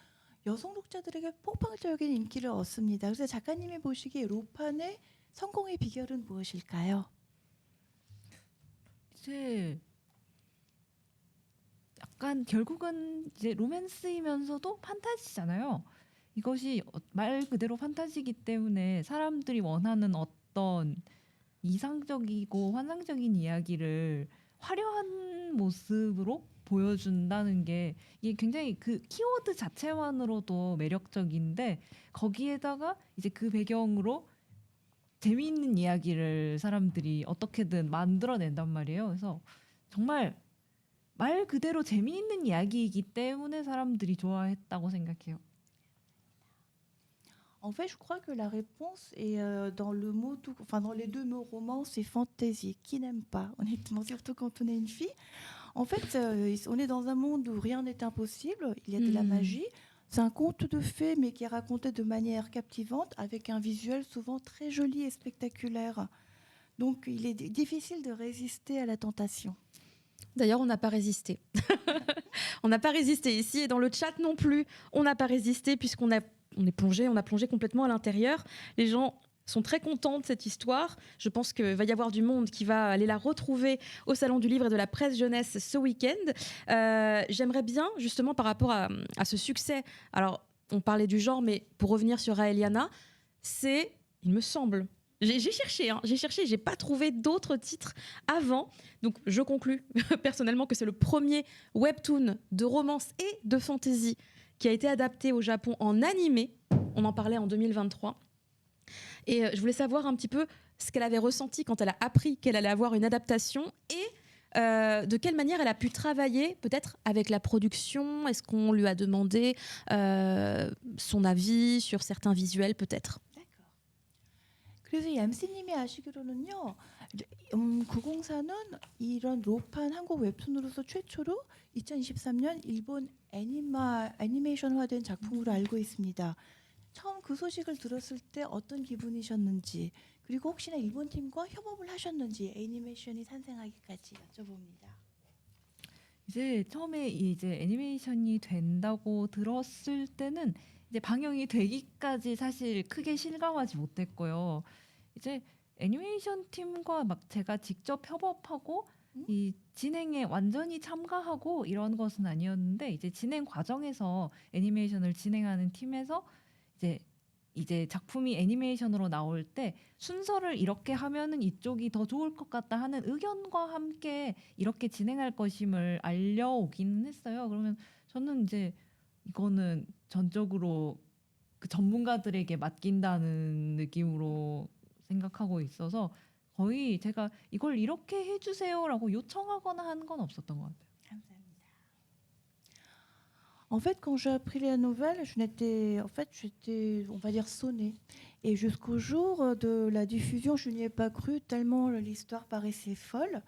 여성 독자들에게 폭발적인 인기를 얻습니다. 그래서 작가님이 보시기에 로판의 성공의 비결은 무엇일까요? 이제 약간 결국은 이제 로맨스이면서도 판타지잖아요. 이것이 말 그대로 판타지이기 때문에 사람들이 원하는 어떤 이상적이고 환상적인 이야기를 화려한 모습으로 보여준다는 게 이게 굉장히 그 키워드 자체만으로도 매력적인데 거기에다가 이제 그 배경으로 재미있는 이야기를 사람들이 어떻게든 만들어낸단 말이에요. 그래서 정말 말 그대로 재미있는 이야기이기 때문에 사람들이 좋아했다고 생각해요. En fait, je crois que la réponse est dans dans les deux mots romance et fantaisie. Qui n'aime pas, honnêtement, surtout quand on est une fille. En fait, on est dans un monde où rien n'est impossible. Il y a de la magie. C'est un conte de fées, mais qui est raconté de manière captivante, avec un visuel souvent très joli et spectaculaire. Donc, il est difficile de résister à la tentation. D'ailleurs, on n'a pas résisté. On n'a pas résisté ici et dans le chat non plus. On n'a pas résisté puisqu'on a plongé complètement à l'intérieur. Les gens sont très contents de cette histoire. Je pense qu'il va y avoir du monde qui va aller la retrouver au Salon du Livre et de la Presse Jeunesse ce week-end. J'aimerais bien, justement, par rapport à ce succès, alors on parlait du genre, mais pour revenir sur Raeliana, c'est, il me semble, j'ai cherché, j'ai pas trouvé d'autres titres avant. Donc je conclus personnellement que c'est le premier webtoon de romance et de fantasy qui a été adapté au Japon en animé. On en parlait en 2023. Et je voulais savoir un petit peu ce qu'elle avait ressenti quand elle a appris qu'elle allait avoir une adaptation et de quelle manière elle a pu travailler peut-être avec la production. Est-ce qu'on lui a demandé son avis sur certains visuels peut-être? 그래서 얌씨님이 아시기로는요, 904는 이런 로판 한국 웹툰으로서 최초로 2023년 일본 애니메이션화된 작품으로 알고 있습니다. 처음 그 소식을 들었을 때 어떤 기분이셨는지 그리고 혹시나 일본 팀과 협업을 하셨는지 애니메이션이 탄생하기까지 여쭤봅니다. 이제 처음에 이제 애니메이션이 된다고 들었을 때는 이제 방영이 되기까지 사실 크게 실감하지 못했고요. 이제 애니메이션 팀과 막 제가 직접 협업하고 이 진행에 완전히 참가하고 이런 것은 아니었는데 이제 진행 과정에서 애니메이션을 진행하는 팀에서 이제 작품이 애니메이션으로 나올 때 순서를 이렇게 하면은 이쪽이 더 좋을 것 같다 하는 의견과 함께 이렇게 진행할 것임을 알려오기는 했어요. 그러면 저는 이제 이거는 전적으로 그 전문가들에게 맡긴다는 느낌으로 생각하고 있어서 거의 제가 이걸 이렇게 해주세요라고 요청하거나 한 건 없었던 것 같아요. 감사합니다. En fait, quand j'ai appris la nouvelle, j'étais, on va dire, sonnée. Et jusqu'au jour de la diffusion, je n'y ai pas cru tellement l'histoire paraissait folle.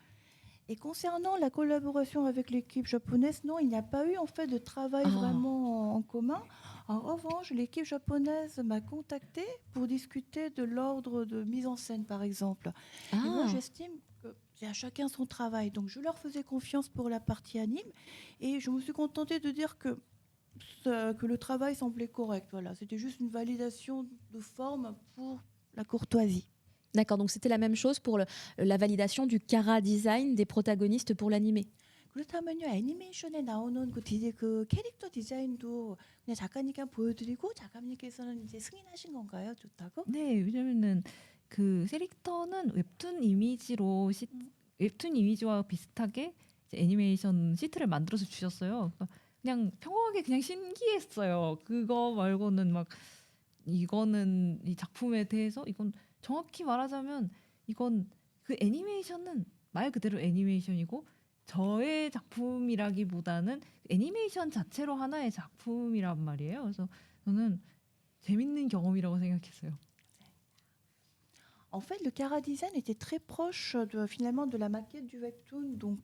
Et concernant la collaboration avec l'équipe japonaise, non, il n'y a pas eu en fait de travail vraiment en commun. En revanche, l'équipe japonaise m'a contactée pour discuter de l'ordre de mise en scène, par exemple. Et moi, j'estime que c'est à chacun son travail. Donc, je leur faisais confiance pour la partie anime. Et je me suis contentée de dire que le travail semblait correct. Voilà, c'était juste une validation de forme pour la courtoisie. D'accord, donc c'était la même chose pour la validation du chara design des protagonistes pour l'animé. 그렇다면요, 애니메이션에 나오는 그 캐릭터 디자인도 그냥 작가님께 보여드리고 작가님께서는 이제 승인하신 건가요? 좋다고? 네, 왜냐면은 그 세리터는 웹툰 이미지와 비슷하게 이제 애니메이션 시트를 만들어서 주셨어요. 그러니까 그냥 평범하게 그냥 신기했어요. 그거 말고는 막 이거는 이 작품에 대해서 이건 정확히 말하자면 이건 그 애니메이션은 말 그대로 애니메이션이고 저의 작품이라기보다는 애니메이션 자체로 하나의 작품이란 말이에요. 그래서 저는 재밌는 경험이라고 생각했어요. En fait, le chara design était très proche finalement de la maquette du webtoon. Donc,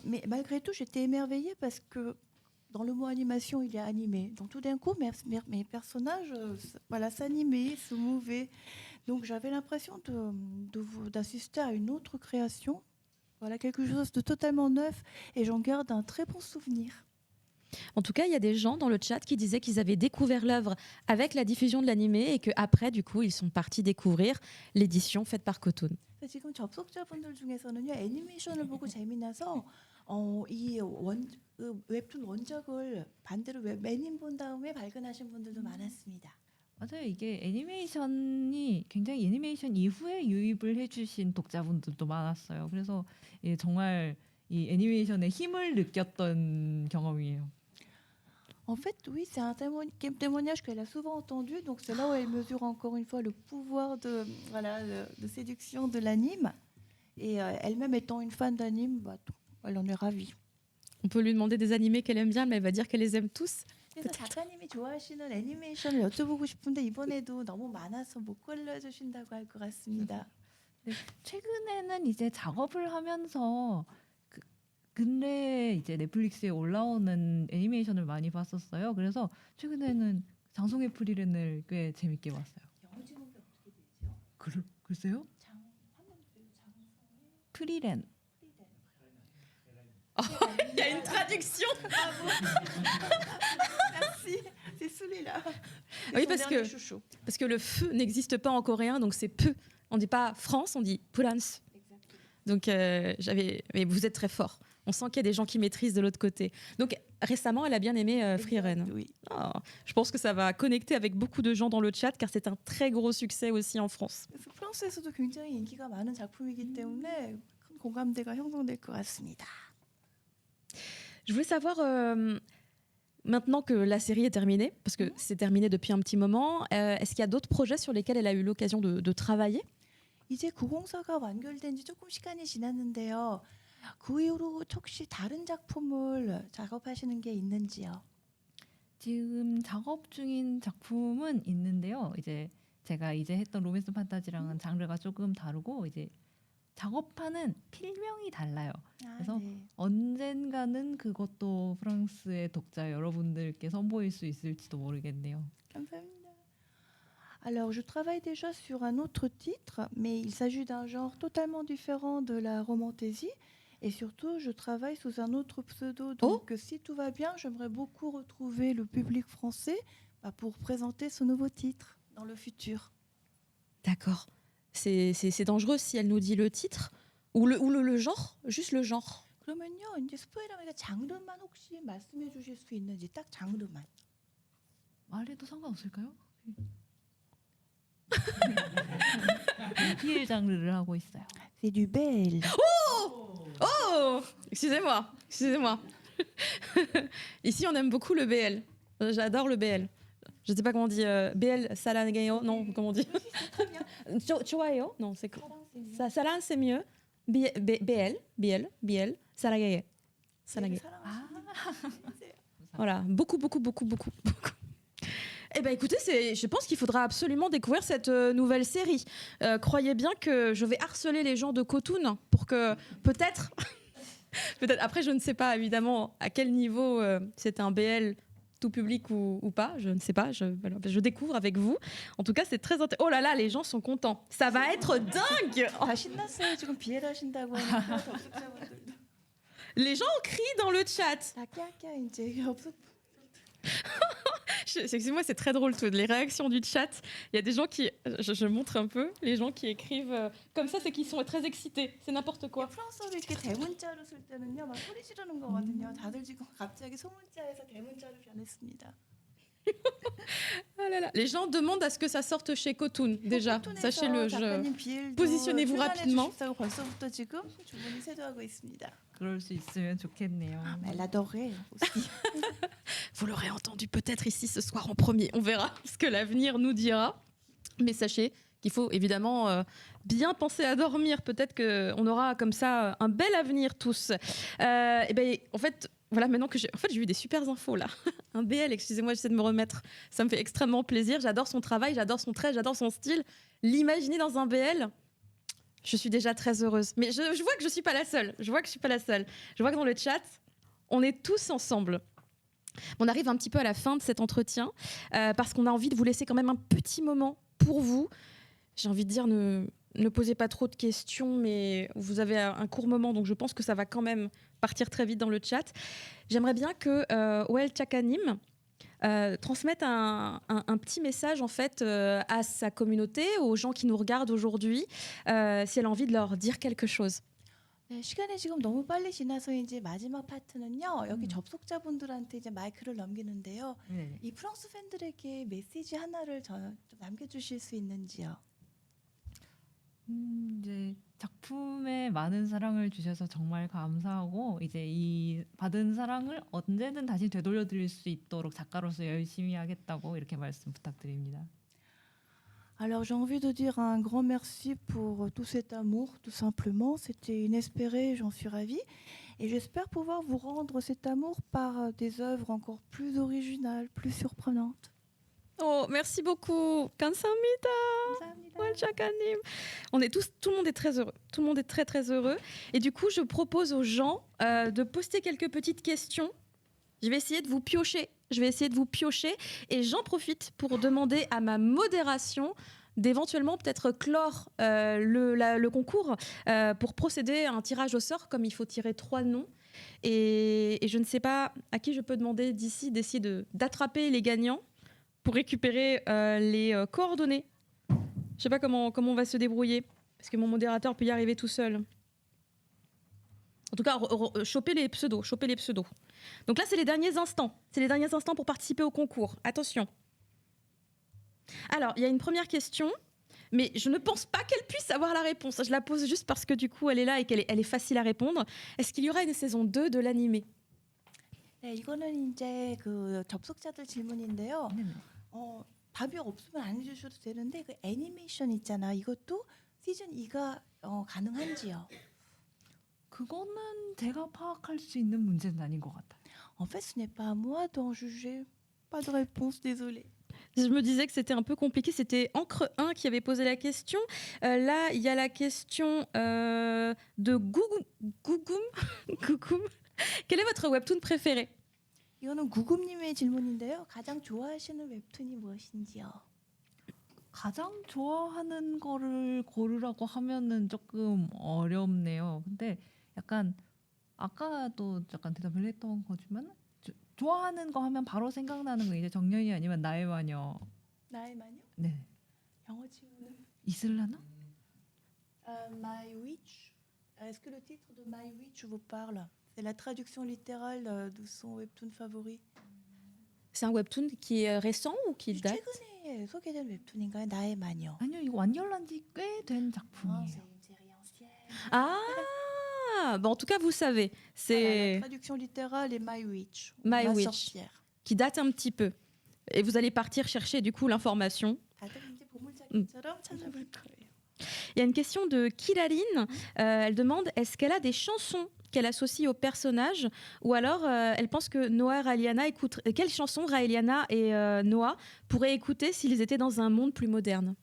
mais malgré tout, j'étais émerveillée parce que dans le mot animation, il y a animé. Donc, tout d'un coup, mes personnages s'animaient, se mouvaient. Donc, j'avais l'impression d'assister à une autre création. Voilà, quelque chose de totalement neuf. Et j'en garde un très bon souvenir. En tout cas, il y a des gens dans le chat qui disaient qu'ils avaient découvert l'œuvre avec la diffusion de l'animé et qu'après, du coup, ils sont partis découvrir l'édition faite par Cotoon. 지금 접속자분들 중에서는요, 애니메이션을 보고 재미나서 이 웹툰 원작을 반대로 매님 본 다음에 발견하신 분들도 많았습니다. 맞아요. 이게 애니메이션이 굉장히 애니메이션 이후에 유입을 해주신 독자분들도 많았어요. 그래서 예, 정말 이 애니메이션의 힘을 느꼈던 경험이에요. En fait, oui, c'est un témoignage qu'elle a souvent entendu. Donc, c'est là où elle mesure encore une fois le pouvoir de séduction de l'anime. Et elle-même étant une fan d'anime, elle en est ravie. On peut lui demander des animés qu'elle aime bien, mais elle va dire qu'elle les aime tous. 그래서 작가님이 좋아하시는 애니메이션을 여쭤보고 싶은데 이번에도 너무 많아서 못 골라주신다고 할 것 같습니다. 네, 최근에는 이제 작업을 하면서 근래 이제 넷플릭스에 올라오는 애니메이션을 많이 봤었어요. 그래서 최근에는 장송의 프리랜을 꽤 재밌게 봤어요. 영어 제목이 어떻게 되죠? 글쎄요? 프리랜. Il y a une traduction. Merci, c'est celui-là. Oui, parce que le feu n'existe pas en coréen, donc c'est peu. On dit pas France, on dit Pulans. Donc mais vous êtes très fort. On sent qu'il y a des gens qui maîtrisent de l'autre côté. Donc récemment, elle a bien aimé Free Ren. Oui. Oh, je pense que ça va connecter avec beaucoup de gens dans le chat, car c'est un très gros succès aussi en France. 프랑스에서도 굉장히 인기가 많은 작품이기 때문에 큰 공감대가 형성될 것 같습니다. Je voulais savoir, maintenant que la série est terminée, parce que c'est terminé depuis un petit moment, est-ce qu'il y a d'autres projets sur lesquels elle a eu l'occasion de travailler? 이제 904가 완결된 지 조금 시간이 지났는데요. 그 이후로 혹시 다른 작품을 작업하시는 게 있는지요? 지금 작업 중인 작품은 있는데요. 이제 제가 이제 했던 로맨스 판타지랑은 장르가 조금 다르고 이제 작업하는 필명이 달라요. 그래서 네. 언젠가는 그것도 프랑스의 독자 여러분들께 선보일 수 있을지도 모르겠네요. 감사합니다. Alors, je travaille déjà sur un autre titre, mais il s'agit d'un genre totalement différent de la romantaisie. Et surtout, je travaille sous un autre pseudo. Donc, si tout va bien, j'aimerais beaucoup retrouver le public français pour présenter ce nouveau titre dans le futur. D'accord. C'est dangereux si elle nous dit le titre ou le genre, juste le genre. 그러면요, 이제 스포일러니까 장르만 혹시 말씀해 주실 수 있는지 딱 장르만. 말해도 상관없을까요? BL 장르를 하고 있어요. C'est du BL. Oh, excusez-moi. Ici, on aime beaucoup le BL. J'adore le BL. Je sais pas comment on dit. BL 사랑해요. Non, comment on dit? 좋아요. Non, c'est quoi? 사랑 c'est mieux. BL 사랑해요. 사랑해요. Voilà, beaucoup. Eh ben écoutez, je pense qu'il faudra absolument découvrir cette nouvelle série. Croyez bien que je vais harceler les gens de Kotun pour que peut-être, après je ne sais pas évidemment à quel niveau c'est un BL tout public ou pas, je ne sais pas, je découvre avec vous. En tout cas, c'est très intéressant. Oh là là, les gens sont contents. Ça va être dingue. 다 신났어요. 지금 BL 하신다고 하니까 접속자분들도. Les gens crient dans le chat. 다 깨야 이제 접속. Excusez-moi, c'est très drôle, les réactions du chat. Il y a des gens qui, je montre un peu, les gens qui écrivent comme ça, c'est qu'ils sont très excités. C'est n'importe quoi. 프랑스어를 이렇게 대문자로 쓸 때는요, 막 소리 지르는 거거든요. 다들 지금 갑자기 소문자에서 대문자로 변했습니다. Ah là là. Les gens demandent à ce que ça sorte chez Kotun, déjà. Sachez-le. Positionnez-vous rapidement. 벌써부터 지금 주문이 쇄도하고 있습니다. 그럴 수 있으면 좋겠네요. Elle adorait aussi. Vous l'aurez entendu peut-être ici ce soir en premier. On verra ce que l'avenir nous dira. Mais sachez qu'il faut évidemment bien penser à dormir. Peut-être qu'on aura comme ça un bel avenir tous. Et ben, en fait, voilà, maintenant que j'ai eu des super infos là. Un BL, excusez-moi, j'essaie de me remettre. Ça me fait extrêmement plaisir. J'adore son travail, j'adore son trait, j'adore son style. L'imaginer dans un BL, je suis déjà très heureuse. Mais je vois que je suis pas la seule. Je vois que dans le chat, on est tous ensemble. On arrive un petit peu à la fin de cet entretien parce qu'on a envie de vous laisser quand même un petit moment pour vous. J'ai envie de dire, ne posez pas trop de questions, mais vous avez un court moment, donc je pense que ça va quand même partir très vite dans le chat. J'aimerais bien que Wael Chakanim transmette un petit message en fait à sa communauté, aux gens qui nous regardent aujourd'hui, si elle a envie de leur dire quelque chose. 네, 시간이 지금 너무 빨리 지나서 이제 마지막 파트는요. 여기 접속자분들한테 이제 마이크를 넘기는데요. 네. 이 프랑스 팬들에게 메시지 하나를 좀 남겨주실 수 있는지요? 이제 작품에 많은 사랑을 주셔서 정말 감사하고 이제 이 받은 사랑을 언제든 다시 되돌려드릴 수 있도록 작가로서 열심히 하겠다고 이렇게 말씀 부탁드립니다. Alors j'ai envie de dire un grand merci pour tout cet amour, tout simplement. C'était inespéré, j'en suis ravie. Et j'espère pouvoir vous rendre cet amour par des œuvres encore plus originales, plus surprenantes. Oh, merci beaucoup. 감사합니다. Wael Chakanim. Tout le monde est très heureux. Tout le monde est très très heureux. Et du coup, je propose aux gens de poster quelques petites questions. Je vais essayer de vous piocher. Et j'en profite pour demander à ma modération d'éventuellement peut-être clore le concours pour procéder à un tirage au sort, comme il faut tirer 3 noms. Et je ne sais pas à qui je peux demander d'ici d'essayer d'attraper les gagnants pour récupérer les coordonnées. Je ne sais pas comment on va se débrouiller, parce que mon modérateur peut y arriver tout seul. En tout cas, choper les pseudos. Donc là, c'est les derniers instants. Pour participer au concours. Attention. Alors, il y a une première question, mais je ne pense pas qu'elle puisse avoir la réponse. Je la pose juste parce que du coup, elle est là et qu'elle est facile à répondre. Est-ce qu'il y aura une saison 2 de l'animé? 네, 이거는 이제 그 접속자들 질문인데요. 답이 없으면 안 해주셔도 되는데 그 애니메이션 있잖아. 이것도 시즌 2가 가능한지요? 그거는 제가 파악할 수 있는 문제는 아닌 것 같아요. En fait, ce n'est pas à moi d'en juger. Pas de réponse, désolée. Je me disais que c'était un peu compliqué. C'était Encre 1 qui avait posé la question. Là, il y a la question de Gougoum. Gougoum. Quel est votre webtoon préféré? 이거는 구금님의 질문인데요. 가장 좋아하시는 웹툰이 무엇인지요? 가장 좋아하는 거를 고르라고 하면은 조금 어렵네요. 근데 약간 아까도 약간 대답을 했던 거지만 좋아하는 거 하면 바로 생각나는 거 이제 정년이 아니면 나의 마녀. 나의 마녀? 네. 영어 지문은 있을라나? My Witch. Est-ce que le titre de My Witch vous parle? C'est la traduction littérale de son webtoon favori. C'est un webtoon qui est récent ou qui date? 최근에 소개된 웹툰인가요? 나의 마녀. 아니요, 이거 완결한 지 꽤 된 Ah, 작품이에요. c'est une série ancienne. Ah, bah en tout cas, vous savez, Voilà, c'est la traduction littérale est My Witch. My Ma Witch. sorcière. qui date un petit peu. Et vous allez partir chercher du coup l'information. 다들 이제 보물찾기처럼 찾아볼 거예요. Il y a une question de Kilaline. Elle demande est-ce qu'elle a des chansons qu'elle associe au personnage ou alors elle pense que Noah et Raeliana écoutent. Quelles chansons Raeliana et Noah pourraient écouter s'ils étaient dans un monde plus moderne?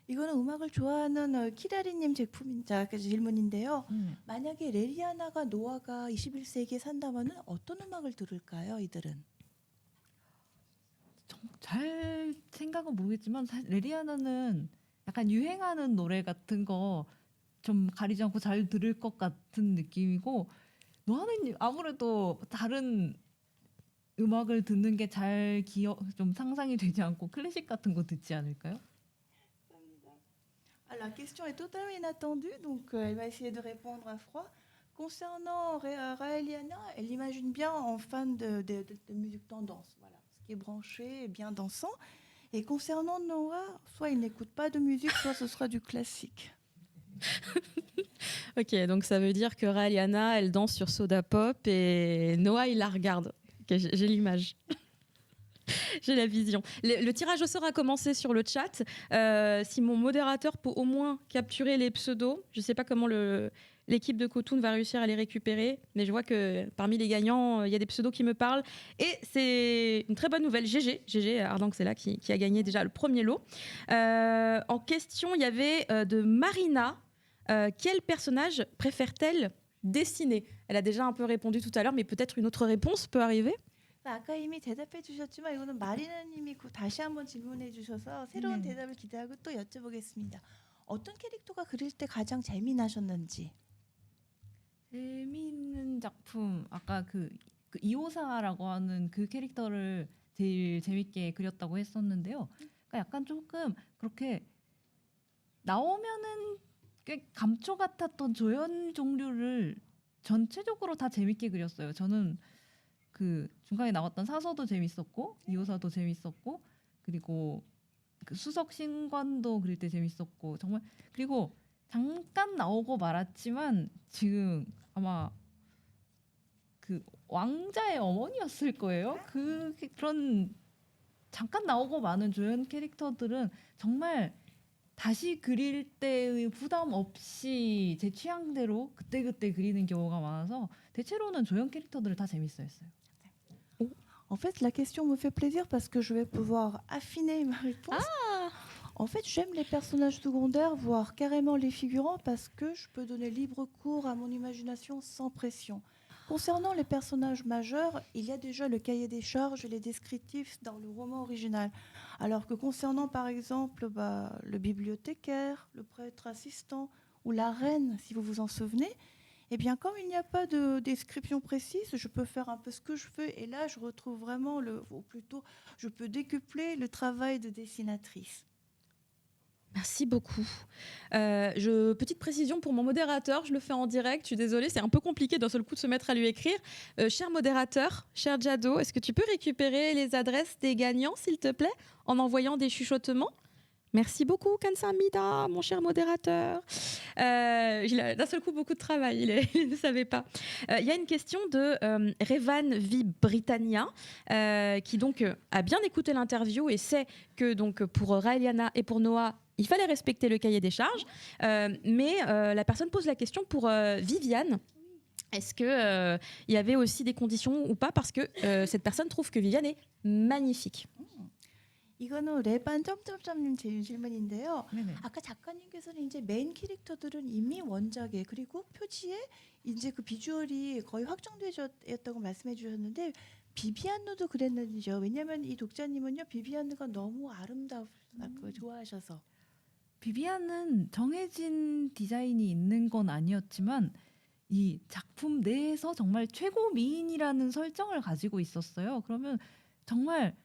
이거는 음악을 좋아하는 키다리님 질문인데요. 만약에 레리아나가 노아가 21세기에 산다면 어떤 음악을 들을까요, 이들은? 잘 생각은 모르겠지만 사실 레리아나는 약간 유행하는 노래 같은 거 좀 가리지 않고 잘 들을 것 같은 느낌이고 노아는 아무래도 다른 음악을 듣는 게 잘 좀 상상이 되지 않고 클래식 같은 거 듣지 않을까요? La question est totalement inattendue, donc elle va essayer de répondre à froid. Concernant Raeliana, elle l'imagine bien en fan de musique tendance, voilà, ce qui est branché et bien dansant. Et concernant Noah, soit il n'écoute pas de musique, soit ce sera du classique. Ok, donc ça veut dire que Raeliana, elle danse sur Soda Pop et Noah, il la regarde. Ok, j'ai l'image. J'ai la vision. Le tirage au sort a commencé sur le chat. Si mon modérateur peut au moins capturer les pseudos, je ne sais pas comment l'équipe de Cotoon va réussir à les récupérer, mais je vois que parmi les gagnants, il y a des pseudos qui me parlent. Et c'est une très bonne nouvelle. GG Ardang, c'est là qui a gagné déjà le premier lot. En question, il y avait de Marina. Quel personnage préfère-t-elle dessiner? Elle a déjà un peu répondu tout à l'heure, mais peut-être une autre réponse peut arriver. 아까 이미 대답해 주셨지만 이거는 마리나님이 다시 한번 질문해 주셔서 새로운 대답을 기대하고 또 여쭤보겠습니다. 어떤 캐릭터가 그릴 때 가장 재미나셨는지? 재미있는 작품 아까 그 이오사라고 하는 그 캐릭터를 제일 재밌게 그렸다고 했었는데요. 그러니까 약간 조금 그렇게 나오면은 꽤 감초 같았던 조연 종류를 전체적으로 다 재밌게 그렸어요. 저는 그 중간에 나왔던 사서도 재밌었고 이오사도 재밌었고 그리고 그 수석 신관도 그릴 때 재밌었고 정말 그리고 잠깐 나오고 말았지만 지금 아마 그 왕자의 어머니였을 거예요. 그런 잠깐 나오고 많은 조연 캐릭터들은 정말 다시 그릴 때의 부담 없이 제 취향대로 그때그때 그리는 경우가 많아서 대체로는 조연 캐릭터들을 다 재밌어했어요. En fait, la question me fait plaisir parce que je vais pouvoir affiner ma réponse. En fait, j'aime les personnages secondaires, voire carrément les figurants, parce que je peux donner libre cours à mon imagination sans pression. Concernant les personnages majeurs, il y a déjà le cahier des charges et les descriptifs dans le roman original. Alors que concernant par exemple le bibliothécaire, le prêtre assistant ou la reine, si vous vous en souvenez, eh bien, comme il n'y a pas de description précise, je peux faire un peu ce que je veux. Et là, je retrouve vraiment, ou plutôt, je peux décupler le travail de dessinatrice. Merci beaucoup. Petite précision pour mon modérateur, je le fais en direct, je suis désolée, c'est un peu compliqué d'un seul coup de se mettre à lui écrire. Cher modérateur, cher Jado, est-ce que tu peux récupérer les adresses des gagnants, s'il te plaît, en envoyant des chuchotements? Merci beaucoup, Kansamida, mon cher modérateur. Il a d'un seul coup beaucoup de travail, il ne savait pas. Il y a une question de Revan V. Britannia, qui donc a bien écouté l'interview et sait que donc, pour Raeliana et pour Noah, il fallait respecter le cahier des charges. Mais la personne pose la question pour Viviane. Est-ce que il y avait aussi des conditions ou pas parce que cette personne trouve que Viviane est magnifique. 이거는 레반 점점점님 질문인데요. 네네. 아까 작가님께서는 이제 메인 캐릭터들은 이미 원작에 그리고 표지에 이제 그 비주얼이 거의 확정되셨다고 말씀해 주셨는데 비비안누도 그랬는지요. 왜냐하면 이 독자님은요 비비안누가 너무 아름답고 좋아하셔서. 비비안은 정해진 디자인이 있는 건 아니었지만 이 작품 내에서 정말 최고 미인이라는 설정을 가지고 있었어요. 그러면 정말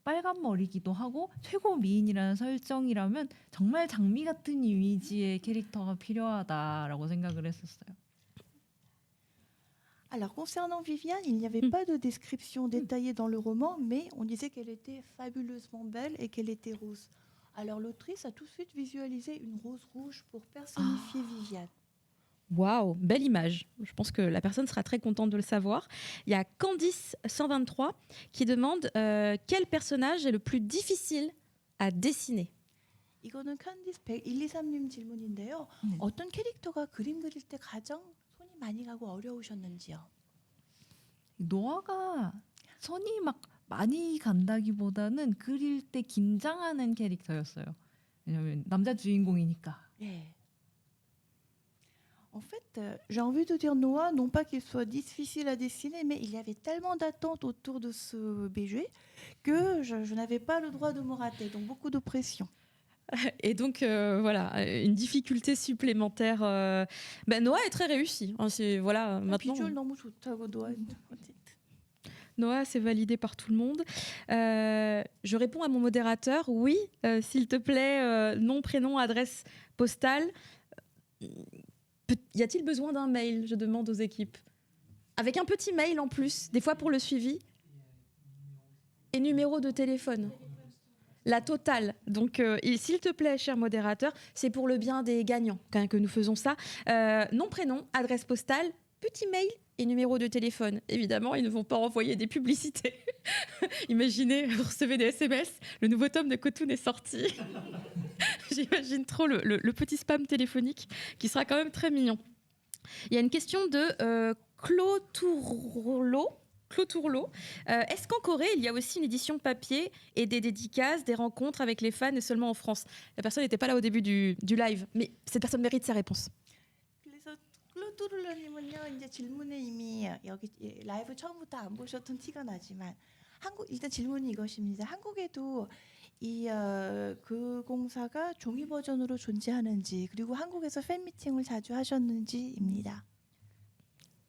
빨간 머리기도 하고 최고 미인이라는 설정이라면 정말 장미 같은 이미지의 캐릭터가 필요하다라고 생각을 했었어요. Alors concernant Viviane, il n'y avait pas de description détaillée dans le roman, mais on disait qu'elle était fabuleusement belle et qu'elle était rose. Alors l'autrice a tout de suite visualisé une rose rouge pour personnifier Viviane. Waouh, belle image. Je pense que la personne sera très contente de le savoir. Il y a Candice 123 qui demande quel personnage est le plus difficile à dessiner. 이거는 칸디스 123님 질문인데요. 네. 어떤 캐릭터가 그림 그릴 때 가장 손이 많이 가고 어려우셨는지요? 노아가 손이 막 많이 간다기보다는 그릴 때 긴장하는 캐릭터였어요. 왜냐면 남자 주인공이니까. 예. En fait, j'ai envie de dire Noah, non pas qu'il soit difficile à dessiner, mais il y avait tellement d'attentes autour de ce BG que je n'avais pas le droit de me rater, donc beaucoup de pression. Et donc voilà, une difficulté supplémentaire. Noah est très réussi. Hein, c'est voilà maintenant. 비주얼 너무 좋다고 Noah. Noah, c'est validé par tout le monde. Je réponds à mon modérateur. Oui, s'il te plaît, nom, prénom, adresse postale. Y a-t-il besoin d'un mail? Je demande aux équipes. Avec un petit mail en plus, des fois pour le suivi. Et numéro de téléphone. La totale. Donc, s'il te plaît, cher modérateur, c'est pour le bien des gagnants que nous faisons ça. Nom, prénom, adresse postale, petit mail et numéro de téléphone. Évidemment, ils ne vont pas envoyer des publicités. Imaginez, vous recevez des SMS, le nouveau tome de Kotun est sorti. J'imagine trop le petit spam téléphonique qui sera quand même très mignon. Il y a une question de Clotourlo. Est-ce qu'en Corée, il y a aussi une édition papier et des dédicaces, des rencontres avec les fans et seulement en France? La personne n'était pas là au début du live, mais cette personne mérite sa réponse. 그래서 클로토르님은요 이제 질문에 이미 여기 라이브 처음부터 안 보셨던 티가 나지만 일단 질문이 이것입니다. 한국에도 그 공사가 종이 버전으로 존재하는지 그리고 한국에서 팬 미팅을 자주 하셨는지입니다.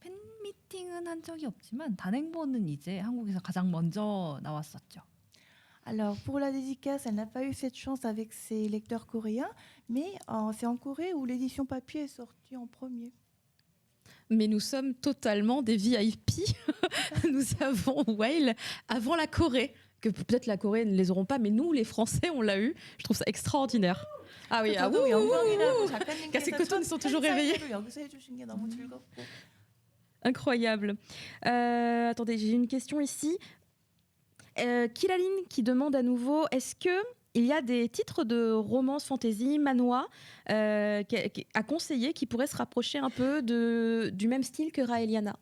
팬 미팅은 한 적이 없지만 단행본은 이제 한국에서 가장 먼저 나왔었죠. Alors pour la dédicace, elle n'a pas eu cette chance avec ses lecteurs coréens, mais c'est en Corée où l'édition papier est sortie en premier. Mais nous sommes totalement des VIP. Nous avons Whale avant la Corée. Que peut-être la Corée ne les auront pas, mais nous, les Français, on l'a eu. Je trouve ça extraordinaire. Ah oui, ah 저도 oui. 영광이라고 Cassé Coton, ils sont toujours réveillés. 여기서 해주신 게 너무 즐겁고. Incroyable. Attendez, j'ai une question ici. Kilaline qui demande à nouveau, est-ce que il y a des titres de romance fantasy, manhwa, à conseiller qui pourraient se rapprocher un peu du même style que Raeliana?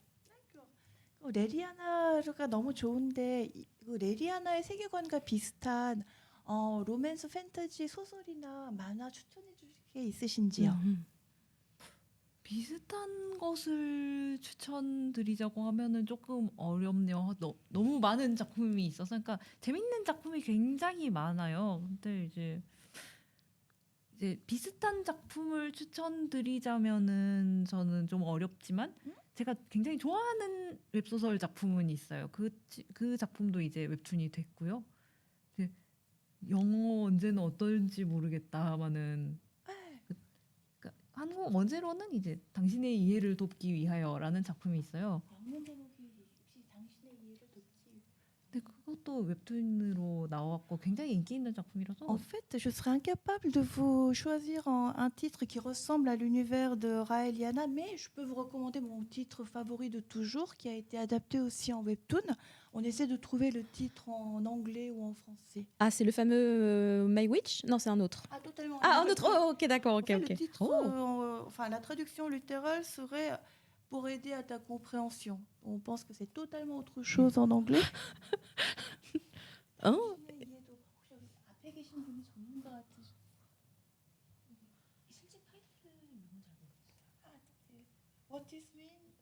레리아나가 너무 좋은데 레리아나의 세계관과 비슷한 로맨스 판타지 소설이나 만화 추천해 주실 게 있으신지요? 비슷한 것을 추천드리자고 하면은 조금 어렵네요. 너무 많은 작품이 있어서 그러니까 재밌는 작품이 굉장히 많아요. 근데 이제 비슷한 작품을 추천드리자면은 저는 좀 어렵지만 제가 굉장히 좋아하는 웹소설 작품은 있어요. 그 작품도 이제 웹툰이 됐고요. 이제 영어 언제는 어떨지 모르겠다마는 한국 원제로는 이제 당신의 이해를 돕기 위하여라는 작품이 있어요. 영문 제목이 혹시 당신의 이해를 돕기. 근데 그것도 웹툰으로 나왔고 굉장히 인기 있는 작품이라서. En fait, je serais incapable de vous choisir un titre qui ressemble à l'univers de Raeliana, mais je peux vous recommander mon titre favori de toujours, qui a été adapté aussi en webtoon. On essaie de trouver le titre en anglais ou en français. Ah, c'est le fameux My Witch? Non, c'est un autre. Ah, totalement. Ah, un autre. Oh, ok, d'accord, ok, En fait, ok. le titre, enfin, la traduction littérale serait pour aider à ta compréhension. On pense que c'est totalement autre chose en anglais. Hein?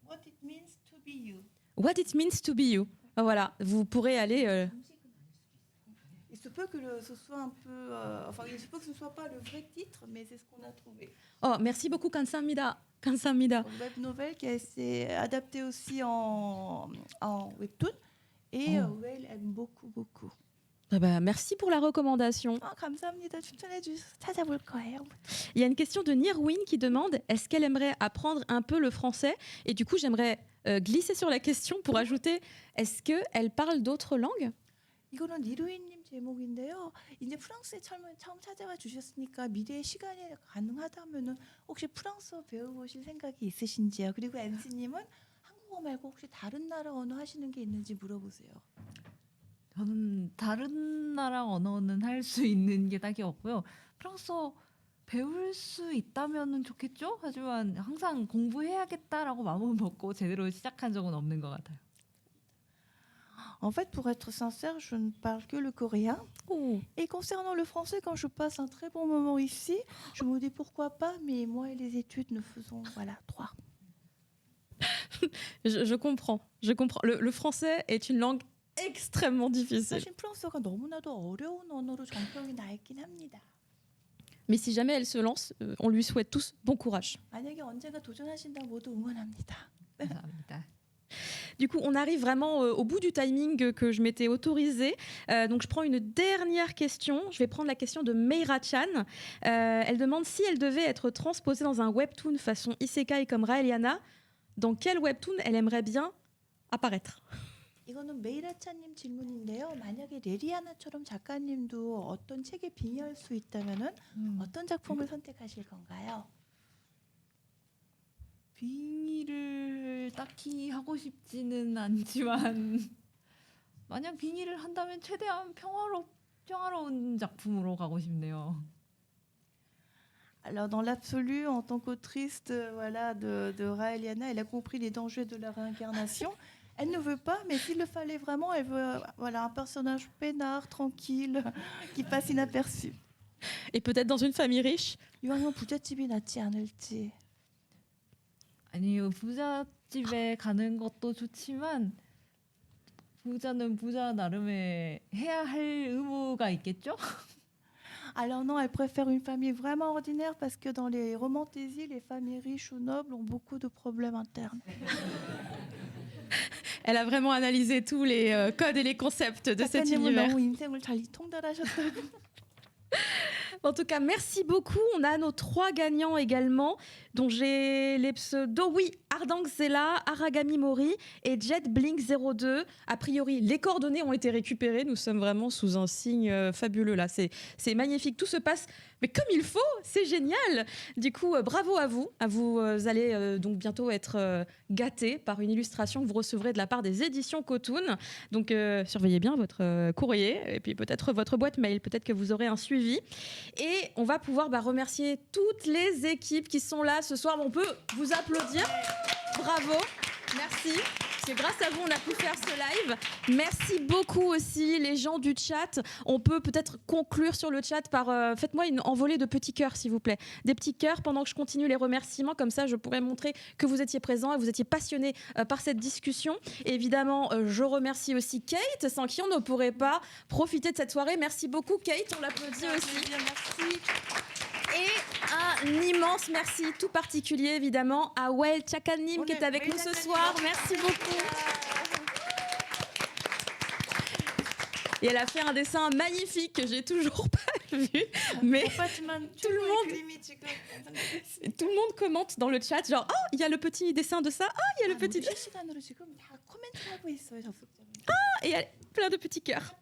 What it means to be you. What it means to be you. Voilà, vous pourrez aller. Il se peut que ce soit un peu, il se peut que ce ne soit pas le vrai titre, mais c'est ce qu'on a trouvé. Oh, merci beaucoup, 감사합니다. 감사합니다. Une web novel qui a été adaptée aussi en webtoon et Well aime beaucoup. Ah bah, merci pour la recommandation. 감사합니다. 추천해 주셔서 찾아볼 거예요. Il y a une question de Nirwin qui demande est-ce qu'elle aimerait apprendre un peu le français? Et du coup, j'aimerais glisser sur la question pour ajouter est-ce qu'elle parle d'autres langues? 이거는 니루이님 제목인데요. 이제 프랑스에 처음 찾아와 주셨으니까 미래에 시간이 가능하다면은 혹시 프랑스어 배워보실 생각이 있으신지요? 그리고 엠씨님은 한국어 말고 혹시 다른 나라 언어 하시는 게 있는지 물어보세요. 저는 다른 나라 언어는 할 수 있는 게 딱히 없고요. 프랑스어 배울 수 있다면 좋겠죠? 하지만 항상 공부해야겠다라고 마음을 먹고 제대로 시작한 적은 없는 것 같아요. En fait, pour être sincère, je ne parle que le coréen. Oh. Et concernant le français, quand je passe un très bon moment ici, je me dis pourquoi pas, mais moi et les études ne faisons, trois. Je comprends. Le français est une langue extrêmement difficile. 사실 프랑스어가 너무나도 어려운 언어로 정평이 나 있긴 합니다. Mais si jamais elle se lance, on lui souhaite tous bon courage. 만약에 언젠가 도전하신다면 모두 응원합니다. 감사합니다. Du coup, on arrive vraiment au bout du timing que je m'étais autorisé. Donc, je prends une dernière question. Je vais prendre la question de Meira Chan. Elle demande si elle devait être transposée dans un webtoon façon isekai comme Raeliana, dans quel webtoon elle aimerait bien apparaître? 이거는 메이라차님 질문인데요. 만약에 레리아나처럼 작가님도 어떤 책에 빙의할 수 있다면은 어떤 작품을 선택하실 건가요? 빙의를 딱히 하고 싶지는 않지만 만약 빙의를 한다면 최대한 평화로운 작품으로 가고 싶네요. Alors dans l'absolu, en tant qu'autrice de Raeliana, elle a compris les dangers de la réincarnation. Elle ne veut pas, mais s'il le fallait vraiment, elle veut un personnage peinard, tranquille, qui passe inaperçu. Et peut-être dans une famille riche? 이왕이면 부잣집이 낫지 않을지. 아니요, 부잣집에 가는 것도 좋지만 부자는 부자 나름의 해야 할 의무가 있겠죠? Alors non, elle préfère une famille vraiment ordinaire parce que dans les romantésies, les familles riches ou nobles ont beaucoup de problèmes internes. Elle a vraiment analysé tous les codes et les concepts de cet 작가님은 univers. 너무 인생을 잘 통달하셨다고. En tout cas, merci beaucoup. On a nos 3 gagnants également, dont j'ai les pseudos. Oui, Ardang Zella, Aragami Mori et Jet Blink 02. A priori, les coordonnées ont été récupérées. Nous sommes vraiment sous un signe fabuleux là. C'est magnifique. Tout se passe, mais comme il faut. C'est génial. Du coup, bravo à vous. Vous allez donc bientôt être gâtés par une illustration que vous recevrez de la part des éditions Cotoon. Donc, surveillez bien votre courrier et puis peut-être votre boîte mail. Peut-être que vous aurez un suivi. Et on va pouvoir remercier toutes les équipes qui sont là ce soir. On peut vous applaudir. Bravo. Merci. Parce que grâce à vous, on a pu faire ce live. Merci beaucoup aussi les gens du chat. On peut peut-être conclure sur le chat par... faites-moi une envolée de petits cœurs, s'il vous plaît. Des petits cœurs pendant que je continue les remerciements. Comme ça, je pourrais montrer que vous étiez présents et vous étiez passionnés par cette discussion. Et évidemment, je remercie aussi Kate, sans qui on ne pourrait pas profiter de cette soirée. Merci beaucoup, Kate. On l'applaudit aussi. Merci. Et un immense merci tout particulier évidemment à Well Chakanim qui est avec nous ce soir. Merci beaucoup. Et elle a fait un dessin magnifique que j'ai toujours pas vu, mais tout le monde commente dans le chat genre oh il y a le petit dessin de ça, oh il y a le petit et il y a plein de petits cœurs,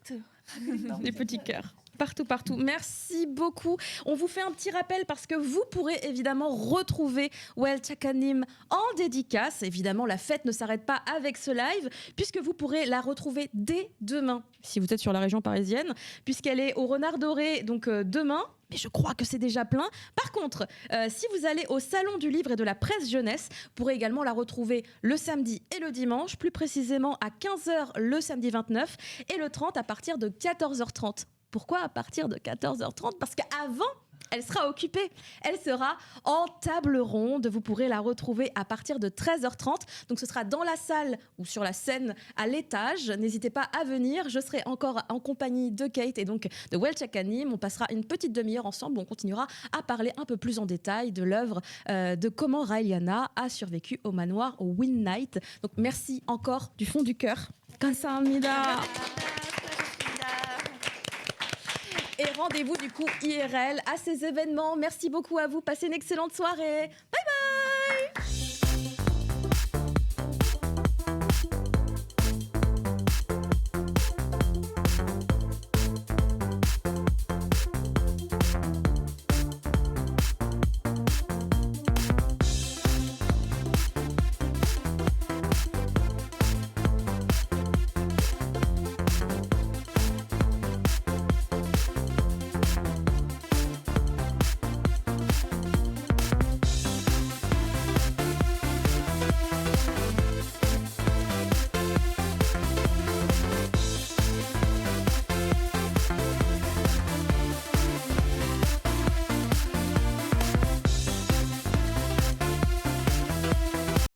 des petits cœurs. Partout. Merci beaucoup. On vous fait un petit rappel parce que vous pourrez évidemment retrouver Well Chakanim en dédicace. Évidemment, la fête ne s'arrête pas avec ce live puisque vous pourrez la retrouver dès demain, si vous êtes sur la région parisienne, puisqu'elle est au Renard Doré, donc demain. Mais je crois que c'est déjà plein. Par contre, si vous allez au Salon du Livre et de la Presse Jeunesse, vous pourrez également la retrouver le samedi et le dimanche, plus précisément à 15h le samedi 29 et le 30 à partir de 14h30. Pourquoi à partir de 14h30 ? Parce qu'avant, elle sera occupée. Elle sera en table ronde. Vous pourrez la retrouver à partir de 13h30. Donc ce sera dans la salle ou sur la scène à l'étage. N'hésitez pas à venir. Je serai encore en compagnie de Kate et donc de Well Chakanim. On passera une petite demi-heure ensemble. On continuera à parler un peu plus en détail de l'œuvre de comment Raeliana a survécu au manoir au Wind Night. Donc merci encore du fond du cœur. Kamsahamnida. Et rendez-vous du coup IRL à ces événements. Merci beaucoup à vous. Passez une excellente soirée. Bye.